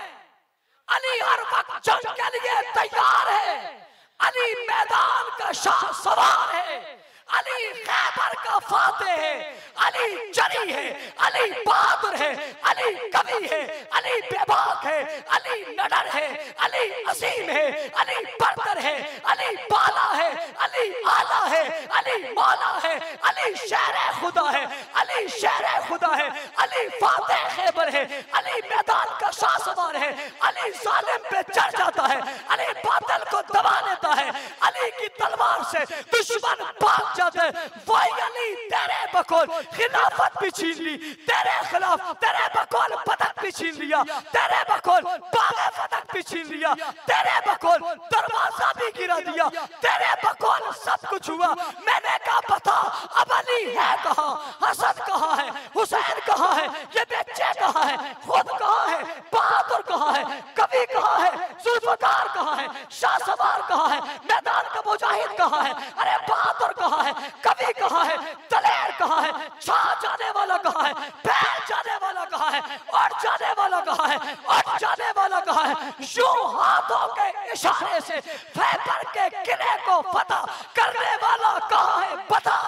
अली हर वक्त जंग के लिए तैयार है, अली मैदान का शाह सवार है, अली खैबर का फातेह है, अली जरी है, अली बहादुर है, अली कवि है, अली बेबाक है, अली नडर है, अली असीम है, अली बरतर है, अली बाला है, अली आला है, अली मौला है, अली शेर खुदा है, अली शेर खुदा है, अली फातेह खैबर है, अली मैदान का शाह सवार है, अली जालिम पे चढ़ जाता है, अली बातिल को दबा लेता है, अली की तलवार से दुश्मन भाग जाता है। वही अली तेरे बकौल खिलाफत भी छीन ली, तेरे खिलाफ तेरे बकौल पदक भी छीन लिया, तेरे बकौल बागे फतक भी छीन लिया, तेरे बकौल दरवाजा भी गिरा दिया, तेरे बकौल सब कुछ हुआ। मैंने कहा बता, अब अली है कहाँ? हसन कहाँ है? हुसैन कहाँ है? ये बच्चे कहाँ है? खुद कहाँ है? बहादुर कहाँ है? कवि कहाँ है? जुल्फकार कहाँ है? शाह सवार कहाँ है? मैदान का मुजाहिद कहाँ है? अरे बहादुर कहाँ है? कवि कहाँ है? दलेर कहाँ है? छा जाने वाला कहाँ है? फैल जाने वाला कहाँ है? और जाने वाला कहाँ है? और जाने वाला कहाँ है? यूं हाथों के इशारे से खैबर के किले को फतह करने वाला कहाँ है? बता,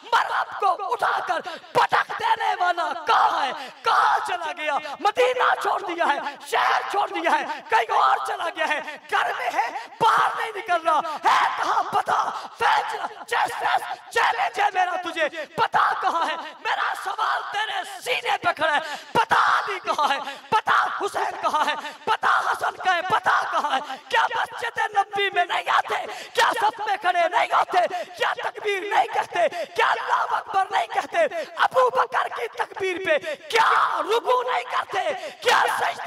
मरहब को उठाकर पटक देने वाला कहाँ है? कहाँ चला गया? मदीना छोड़ दिया है, शहर छोड़ दिया है, कहीं और चला गया है, घर में है, बाहर नहीं निकल रहा है, कहाँ? बता, चैलेंज है मेरा तुझे, बता कहाँ है? मेरा सवाल तेरे सीने पे खड़ा है, बता अली कहाँ है? बता हुसैन कहाँ है? बता हसन कहाँ है? बता कहाँ है? क्या मस्जिद नबी में नहीं आते? क्या सब में खड़े नहीं होते? क्या तकबीर नहीं कहते? क्या अल्लाह अकबर नहीं कहते? अबू बकर की तकबीर पे क्या रुकू नहीं करते? क्या सजदा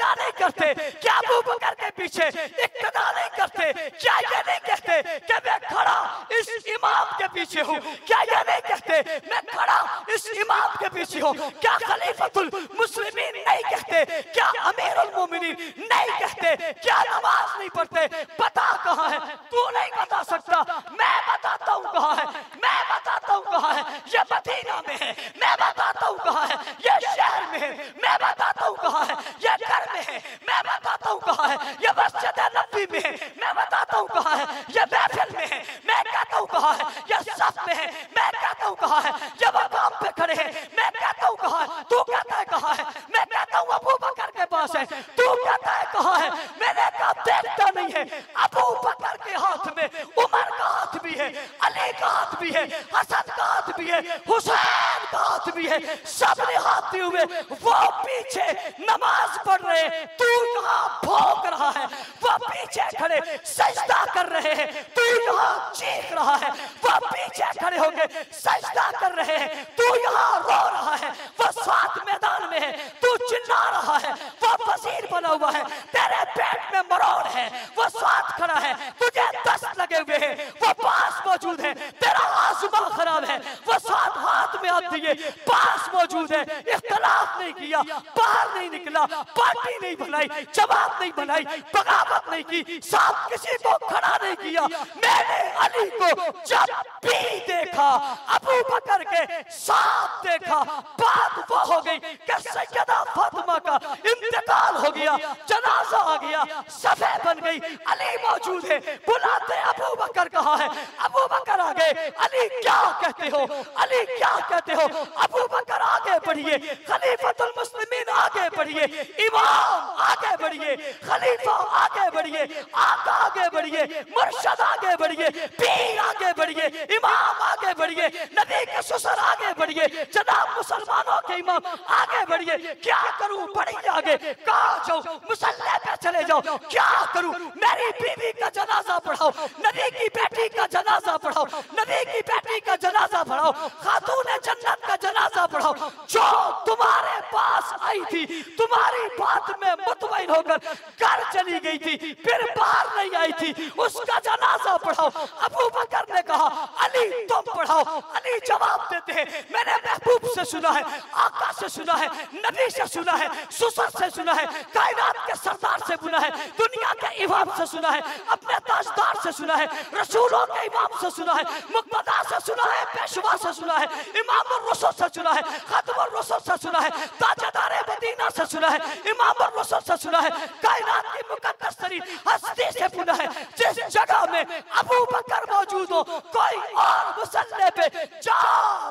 के पीछे इक्तदा नहीं करते? क्या ये नहीं कहते कि मैं खड़ा इस इमाम के पीछे हूँ? क्या ये नहीं कहते मैं खड़ा इस इमाम के पीछे हूँ? क्या खलीफतुल मुस्लिमीन नहीं कहते? क्या अमीरुल मोमिनीन नहीं कहते? क्या नमाज नहीं पढ़ते? बता कहाँ है? तू नहीं बता सकता, मैं बताता हूँ कहाँ है। मैं बताता हूँ कहाँ है। ये मदीना में है, मैं बताता हूँ कहाँ है। ये शहर में है, मैं बताता हूँ कहाँ है। ये घर में है, मैं बताता हूँ कहाँ है। ये मस्जिद नबी में है, मैं बताता हूँ कहाँ है। ये महफिल में है, मैं कहता हूँ कहाँ है। ये सफ में है, मैं कहता हूँ कहाँ है। ये मकाम पे खड़े हैं, मैं कहता हूँ कहाँ है। तू कहता है कहाँ है? मैं कहता हूँ अबू बकर के पास है। तू कहता है कहाँ है? मैंने कहा देखता नहीं है। अबू बकर के हाथ में उमर का हाथ भी है, अली का हाथ भी है, हसन का हाथ भी है, हुसैन का हाथ भी है। सबने हाथ दिए हुए, वो पीछे नमाज पढ़ रहे हैं, तू यहाँ भौंक रहा है। वो पीछे खड़े सजदा कर रहे हैं, तू यहाँ चीख रहा है। वो पीछे खड़े होके सजदा कर रहे हैं, तू यहाँ रो रहा है। वो साथ मैदान में है, तू चिल्ला रहा है। वो वजीर बना हुआ है, तेरे पेट में मरोड़ है। वो साथ खड़ा है, तुझे दस्त लगे हुए हैं। वो पास मौजूद है, तेरा आज़मा खराब है। वो साथ हाथ में हाथ दिए पास मौजूद है। इख्तलाफ नहीं किया, बाहर नहीं निकला, पार्टी नहीं बनाई, जमात नहीं बनाई, बगावत नहीं की, साथ किसी को खड़ा नहीं किया। मैंने अली को जब भी देखा, अबू बकर के साथ देखा, बात वो हो गई कि सैयदा फातिमा का इंतकाल हो गया, जनाजा आ गया, सफे बन गई, अली मौजूद है। बुलाते अबू बकर कहाँ है? अबू बकर आ गए। अली क्या कहते हो? अली क्या कहते हो? अबू बकर आगे बढ़िए, खलीफतुल मुस्लिमीन आगे बढ़िए, इमाम आगे बढ़िए, खलीफा आगे बढ़िए, आका आगे बढ़िए, मुर्शद आगे बढ़िए, पीर आगे बढ़िए, इमाम आगे बढ़िए, नबी के ससुर आगे बढ़िए, जनाब मुसलमानों के इमाम आगे बढ़िए। क्या करूं? बढ़िए आगे, कहाँ जाऊं? मुसल्ले पे चले जाओ। क्या करूं? मेरी बीवी का जनाजा पढ़ाओ, नबी की बेटी का जनाजा पढ़ाओ, नबी की बेटी का जनाजा पढ़ाओ, खातून जन्नत का जनाजा पढ़ाओ। जो तुम्हारे पास आई थी, तुम्हारी बात में मुतमईन होकर घर चली गई थी, फिर बाहर नहीं आई थी, उसका जनाजा पढ़ाओ। अबू बकर ने कहा अली तुम पढ़ाओ। अली जवाब देते हैं मैंने महबूब से सुना है, आका से सुना है, नबी से सुना है, ससुर से सुना है, कायनात के सरदार से सुना है, दुनिया के इमाम से सुना है, अपने ताजदार से सुना है, रसूलों के इमाम से सुना है, मुक्तदा से सुना है, पेशवा से सुना है, इमाम रसूल से सुना है, खत्म रसूल से सुना है, ताजदार मदीना से सुना है, इमाम रसूल से सुना है, कायनात की मुकद्दस तरीन हस्ती से सुना है। जिस जगह में अबू बकर मौजूद हो, कोई और मुसल्ले पे जा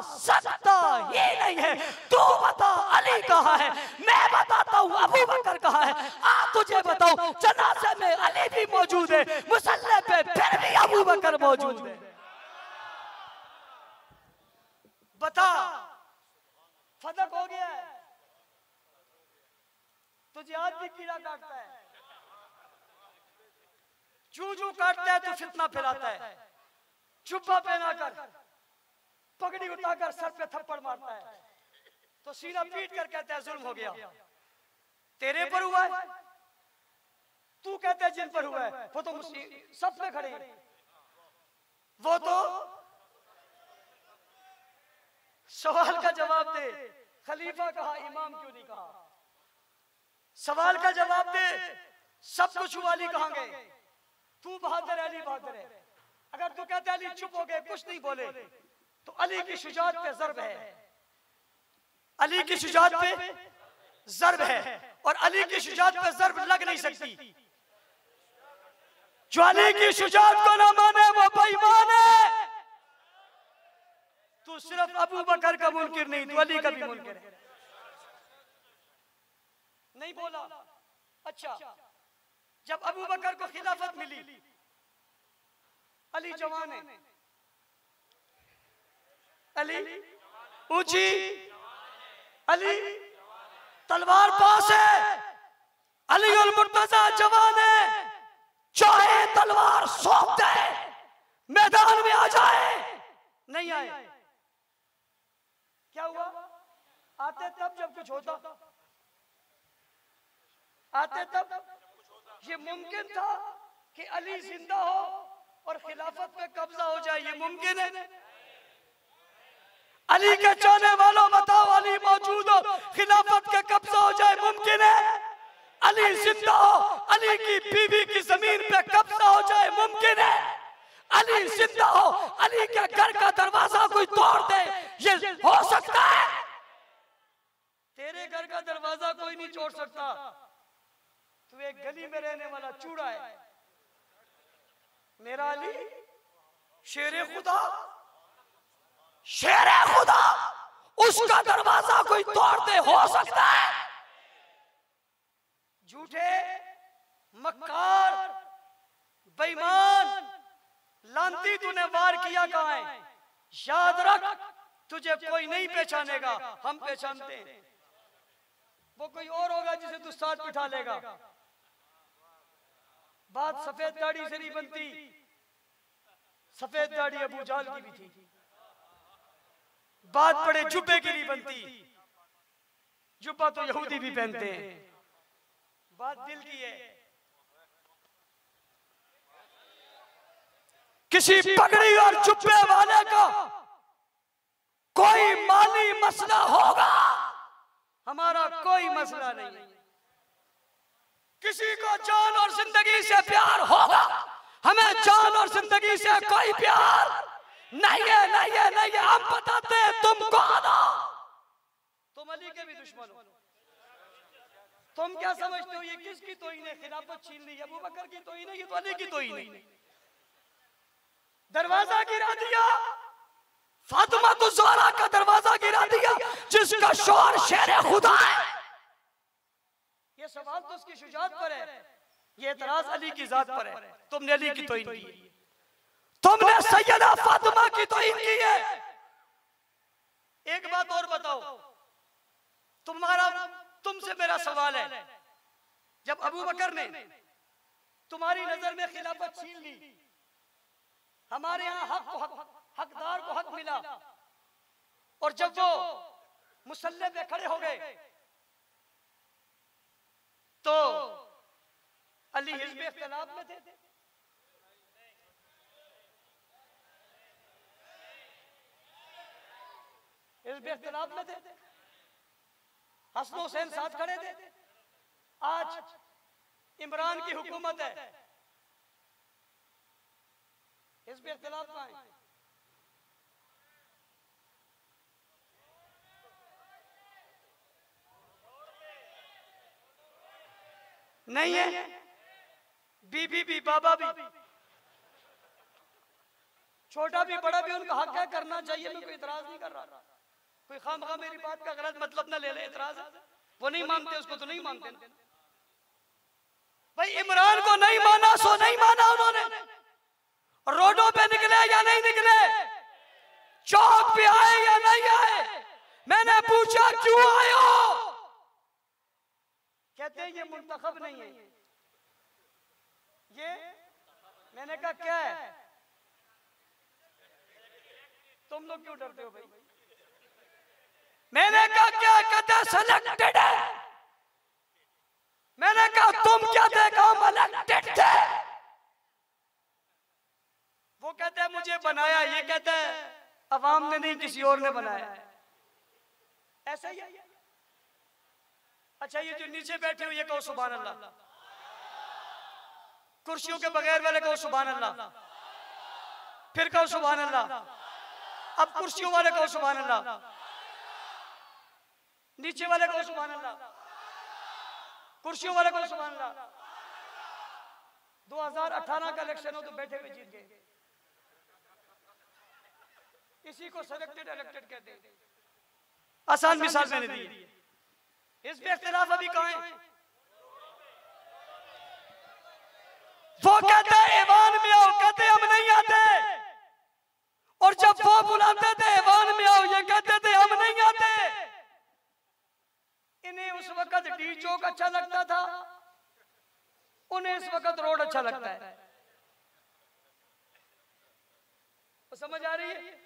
सकता ही नहीं है। तू बता अली कहाँ है? मैं बताता हूँ अबू बकर कहाँ है। आ तुझे बताऊं, जनाजे में अली भी मौजूद है, मुसल्ले पे फिर भी अबू बकर मौजूद है। बता, फदक हो गया है? तुझे आज भी कीड़ा काटता है, जू जू काटता है तो फितना फैलाता है, जुब्बा पहना कर, पगड़ी उठाकर सर पे थप्पड़ मारता है, तो सीना पीट कर कहता है जुल्म हो गया। तेरे पर हुआ है, तू कहते है जिन पर हुआ है, वो तो सब में खड़े हैं, वो तो सवाल का जवाब दे। खलीफा कहा, इमाम क्यों नहीं कहा? सवाल का जवाब दे। सब कुछ हुआ, अली कहां गए? तू बहादुर, अली बहादुर है। अगर तू कहते अली चुप हो गए, कुछ नहीं बोले, तो अली की शुजाअत पे ज़र्ब है, अली की शुजाअत पे ज़र्ब है, और अली की शुजाअत पे ज़र्ब लग नहीं सकती। जो अली की शुजाअत को न माने वो बेईमान है। तू सिर्फ अबू बकर का मुनकिर नहीं, तू अली का भी मुनकिर है। नहीं बोला। अच्छा, जब अबू बकर को खिलाफत मिली, अली जवान है, अली ऊंची, अली तलवार पास है, अली उल मुर्तजा जवान है, चाहे तलवार सौंप दे, मैदान में आ जाए। नहीं आए। क्या हुआ? आते तब जब कुछ होता, आते तब ये मुमकिन था कि अली जिंदा हो और खिलाफत पे कब्जा हो जाए? ये मुमकिन है? अली के चाहने वालों बताओ, अली मौजूद हो खिलाफत का कब्जा हो जाए मुमकिन है? अली जिंदा हो अली की बीवी की जमीन पे कब्जा हो जाए मुमकिन है? अली जिंदा हो अली के घर का दरवाजा कोई तोड़ दे, ये हो सकता है? तेरे घर का दरवाजा कोई नहीं तोड़ सकता। तू एक गली में रहने वाला चूड़ा है। मेरा अली शेरे खुदा, शेरे खुदा, उसका दरवाजा कोई तोड़ दे, हो सकता है? झूठे, मक्कार, बेईमान, लांती, तूने वार किया कहां है? याद रख, तुझे कोई नहीं पहचानेगा, हम पहचानते हैं। वो कोई और होगा जिसे तू साथ बिठा लेगा। बात सफेद दाढ़ी से नहीं बनती। सफेद दाढ़ी अबू जाल की भी थी। बात बड़े जुब्बे की नहीं बनती। जुब्बा तो यहूदी भी पहनते हैं। बात दिल की है। किसी पगड़ी और जुब्बे वाले का कोई माली मसला होगा, हमारा कोई मसला नहीं। किसी को जान और जिंदगी से प्यार होगा, हमें जान और जिंदगी से कोई प्यार नहीं है, नहीं है, नहीं है। हम बताते हैं तुम कौन हो। तुम अली के भी दुश्मन हो। तुम क्या समझते हो ये किसकी तौहीन है? खिलाफत छीन ली, अबू बकर की तौहीन है, ये तो अली की तौहीन है। दरवाजा गिरा दिया, फातिमा तो ज़हरा का दरवाजा गिरा दिया जिसका शोर शेर खुदा है। ये सवाल तो उसकी शुजाअत पर है, ये एतराज अली की जात पर है। तुमने अली की तौहीन की है, तुमने सैयदा फातिमा की तौहीन की है। एक बात और बताओ, तुमसे मेरा सवाल है, जब अबू बकर ने तुम्हारी नजर में खिलाफत छीन ली, हमारे यहाँ हकदार को हक मिला, और जब वो मुसल्ले पे खड़े हो गए तो अली हिज़्ब इख्तिलाफ में थे। हिज़्ब इख्तिलाफ में थे। हसन हुसैन साथ खड़े थे। आज इमरान की हुकूमत है, हिज़्ब इख्तिलाफ कहां है? नहीं है। बीबी भी, बाबा भी, छोटा भी बड़ा भी, उनका हक है, करना चाहिए। मैं कोई इतराज नहीं कर रहा। कोई खामखा मेरी बात का गलत मतलब ना ले ले। इतराज वो नहीं मानते, उसको तो नहीं मानते भाई। इमरान को नहीं माना सो नहीं माना उन्होंने। रोडों पे निकले या नहीं निकले, चौक पे आए या नहीं आए, मैंने पूछा क्यों आए हो? कहते हैं ये मुंतखब नहीं है। ये मैंने कहा क्या है? तुम लोग क्यों डरते हो भाई? मैंने कहा क्या? कहते सेलेक्टेड है। मैंने कहा तुम क्या देखा? हम इलेक्टेड थे। वो कहते हैं मुझे बनाया, ये कहते हैं अवाम ने नहीं किसी और ने बनाया। ऐसा ही है। अच्छा ये जो नीचे बैठे हो ये कहो सुभान अल्लाह। कुर्सियों के बगैर वाले कहो सुभान अल्लाह, फिर कहो सुभान अल्लाह। अब कुर्सियों वाले कहो सुभान अल्लाह, नीचे वाले कहो सुभान अल्लाह, कुर्सियों वाले कहो सुभान अल्लाह। 2018 का इलेक्शन हो तो बैठे हुए जीत गए। इसी को सेलेक्टेड इलेक्टेड कहते हैं। आसान मिसाल मैंने दी। इस पे इख्तिलाफ अभी कहां है? वो कहते हैं ईवान में आओ, कहते हम नहीं आते। और जब वो बुलाते थे ईवान में आओ, ये कहते थे हम नहीं आते। इन्हें उस वक्त डी चौक अच्छा लगता था, उन्हें इस वक्त रोड अच्छा लगता है। वो समझ आ रही है?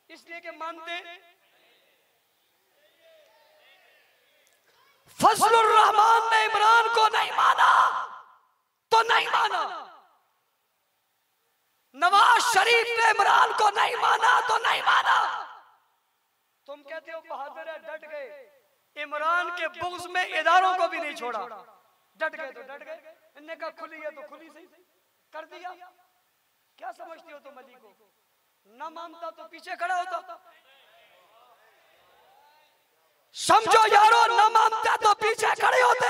इसलिए कि मानते फजलुर रहमान ने इमरान को नहीं माना, तो नहीं माना, नवाज शरीफ ने इमरान को नहीं माना तो नहीं माना। तुम कहते हो बहादुर है, डट गए। इमरान के बुग़्ज़ में इदारों को भी नहीं छोड़ा, डट गए तो डट गए। इनने कहा खुली है तो खुली सही कर दिया। क्या समझते हो तुम अली को? न मानता तो पीछे खड़ा होता। समझो यारो, न मानता तो पीछे खड़े होते।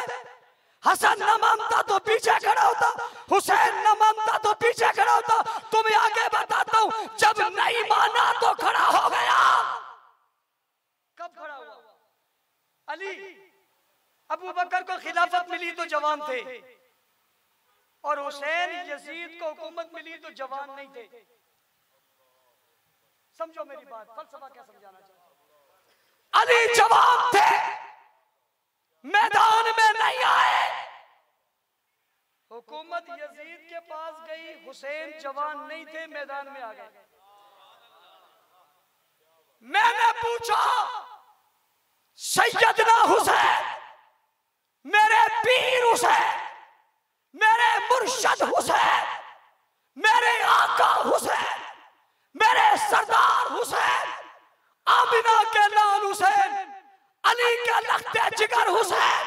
हसन न मानता तो पीछे खड़ा होता, हुसैन न मानता तो पीछे खड़ा होता। तुम्हें आगे बताता हूं, जब नहीं माना तो खड़ा हो गया। कब खड़ा हुआ? अली, अबू बकर को खिलाफत मिली तो जवान थे, और हुसैन यजीद को हुकूमत मिली तो जवान नहीं थे। समझो मेरी बात, फलसफा क्या समझाना चाहता हूं। अली जवान थे, मैदान में नहीं आए। हुकूमत यजीद के पास गई, हुसैन जवान नहीं थे, मैदान में आ गए। मैंने पूछा, सैयदना हुसैन, मेरे पीर हुसैन, मेरे मुर्शद हुसैन, मेरे आका हुसैन, मेरे सरदार हुसैन, आमिना के लाल हुसैन, अली के लख्ते जिगर हुसैन,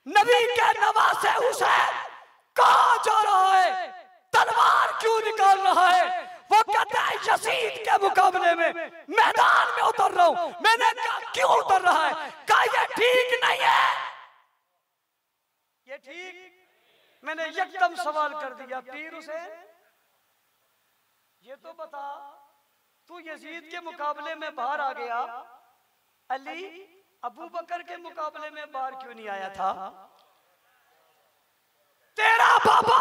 नबी के नवासे हुसैन, कहां जा रहा है? तलवार क्यों निकाल रहा है? वो कहता है यजीद के मुकाबले में मैदान में उतर रहा हूं। मैंने कहा क्यों उतर रहा है? कहा ये ठीक नहीं है। ये ठीक? मैंने एकदम सवाल कर दिया, पीर हुसैन ये तो बता, तू यजीद के मुकाबले में बाहर आ गया, अली अबू बकर के मुकाबले में बाहर क्यों नहीं आया था? तेरा बाबा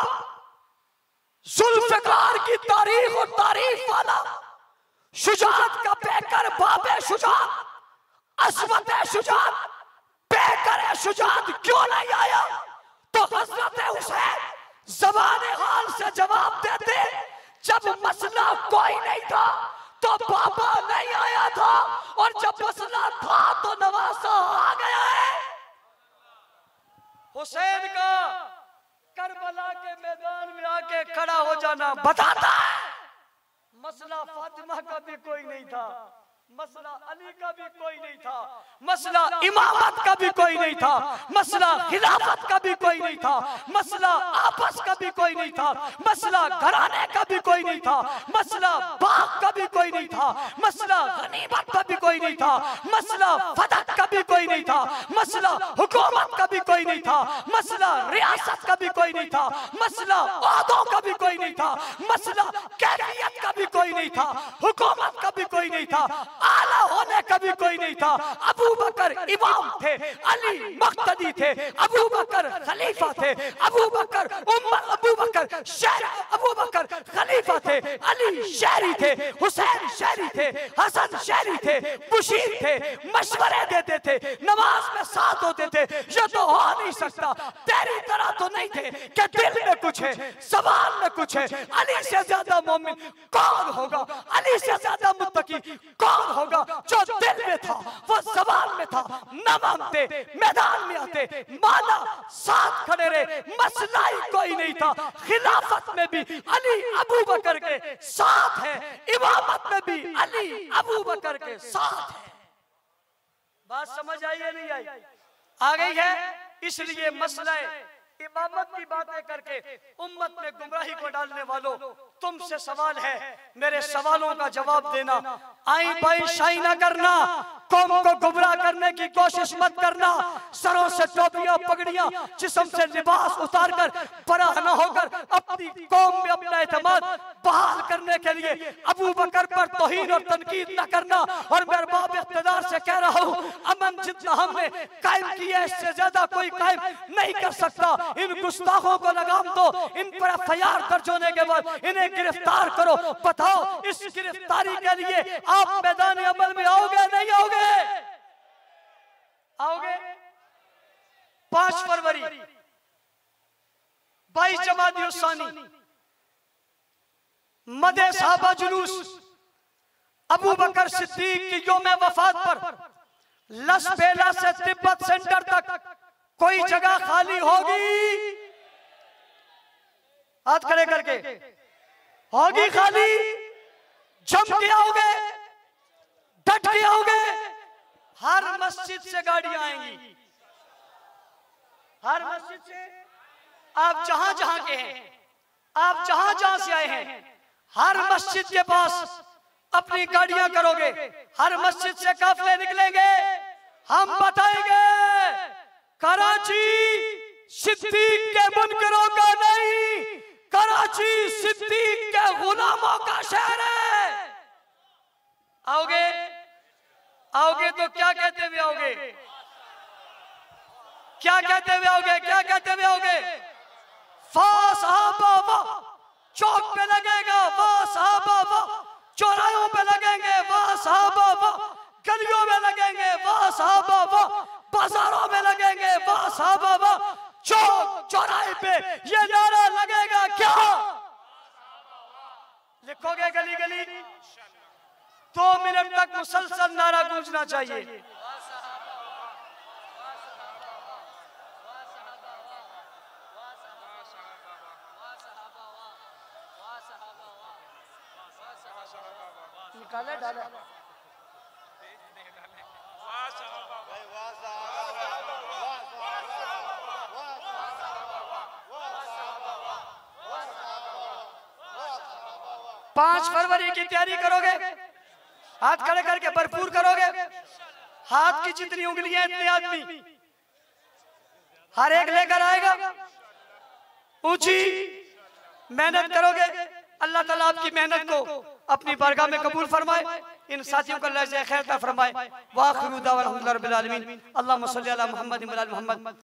जुल्फकार की तारीख और तारीफ वाला, शुजात का पैकर बाबे शुजात, अस्मत शुजात, पैकर शुजात क्यों नहीं आया? तो हजरत हुसैन ज़बाने हाल से जवाब देते, जब मसला कोई नहीं था तो बाबा नहीं आया था, और जब मसला था तो नवासा आ गया है। हुसैन का करबला के मैदान में आके खड़ा हो जाना बताता है मसला फातिमा का भी कोई नहीं था, मसला अली का भी कोई नहीं था, मसला इमामत का भी कोई नहीं था, मसला खिलाफत का भी कोई नहीं था, मसला आपस का भी कोई नहीं था, मसला घराने का भी कोई नहीं था, मसला बाग का भी कोई नहीं था, मसला गनीमत का भी कोई नहीं था, मसला फतह का भी कोई नहीं था, मसला हुकूमत का भी कोई नहीं था, मसला रियासत का भी कोई नहीं था, मसला ओहदों का भी कोई नहीं था, मसला कैफियत का भी कोई नहीं था, हुकूमत का भी कोई नहीं था, आला होने का भी कोई नहीं था। अबू बकर इमाम थे, अली मुक्तदी थे, अबू बकर खलीफा थे, अबू बकर खलीफा थे, अली शहरी थे, हुसैन शहरी थे, हसन शहरी थे, बुशीर थे, मशवरे देते थे, नमाज में साथ होते थे। ये तो हो नहीं सकता, तेरी तरह तो नहीं थे कि दिल में कुछ है, जबान में कुछ है। अली से ज्यादा मोमिन कौन होगा? अली से ज्यादा मुत्तकी कौन होगा? जो दिल में था वो जबान में था। न मानते, मैदान में आते, माना, साथ खड़े रहे, मसला ही कोई नहीं था। खिलाफत में भी अली अबू बकर के साथ है, इमामत में भी अली अबू बकर के साथ है। बात समझ आई है नहीं आई? आ गई है। इसलिए मसला इमामत की बातें करके उम्मत में गुमराही को डालने वालों, तुमसे सवाल है, मेरे सवालों का जवाब देना। आई बाई शाही ना करना, कौम को गुमराह करने की कोशिश मत करना। सरों से टोपियां पगड़ियां, जिस्म से लिबास उतार कर पराह न होकर अपनी कौम में अपना एतमाद बहाल करने के लिए अबू बकर पर तौहीन और तनकीद न करना। और मैं बाब इख्तिदार से कह रहा हूँ, अमन जितना हमने कायम किया इससे ज्यादा कोई कायम नहीं कर सकता। इन गुस्ताखों को लगाम दो, इन पर एफआईआर दर्ज होने के बाद इन्हें गिरफ्तार करो। बताओ, इस गिरफ्तारी के लिए आप मैदान अमल में आओगे नहीं आओगे? आओगे? 5 फरवरी 22 जमादियुस्सानी मदे साहबा जुलूस अबू बकर सिद्दीक की यौम वफात पर लस बेला से तिब्बत सेंटर तक कोई जगह खाली होगी? हाथ खड़े करके। होगी खाली, जम के आओगे, डट के आओगे, हर मस्जिद से गाड़ियां आएंगी, हर मस्जिद से। आप जहां जहां के हैं, आप जहां जहां से आए हैं, हर मस्जिद के पास अपनी गाड़ियां करोगे, हर मस्जिद से काफिले निकलेंगे। हम बताएंगे कराची सिद्दीक के मुनकरों का नहीं, कराची सिद्दीक के गुलामों का शहर है। आओगे? आओगे तो क्या कहते हुए आओगे? क्या कहते हुए आओगे? क्या कहते हुए आओगे? वाह साहबा वाह, चौक पे लगेगा वाह साहबा वाह, चौराहों पे लगेंगे वाह साहबा वाह, गलियों में लगेंगे वाह साहबा वाह, बाजारों में लगेंगे वाह साहबा वाह, चौक चौराहे पे ये नारा लगेगा क्या? लिखोगे गली गली? 2 मिनट तक मुसलसल नारा गूंजना चाहिए। निकाले डाले 5 फरवरी की तैयारी करोगे, हाथ खड़े करके भरपूर करोगे। हाथ की जितनी उंगलियां इतने आदमी, हर एक लेकर आएगा। ऊंची मेहनत करोगे, अल्लाह ताला आपकी मेहनत को अपनी बारगाह में कबूल फरमाए। इन साथियों को अल्लाह से खैर अता फरमाए। वाखिरु दावाना अल्हम्दुलिल्लाहि रब्बिल आलमीन। अल्लाहुम्मा सल्लि अला मुहम्मद व अला आलि मुहम्मद।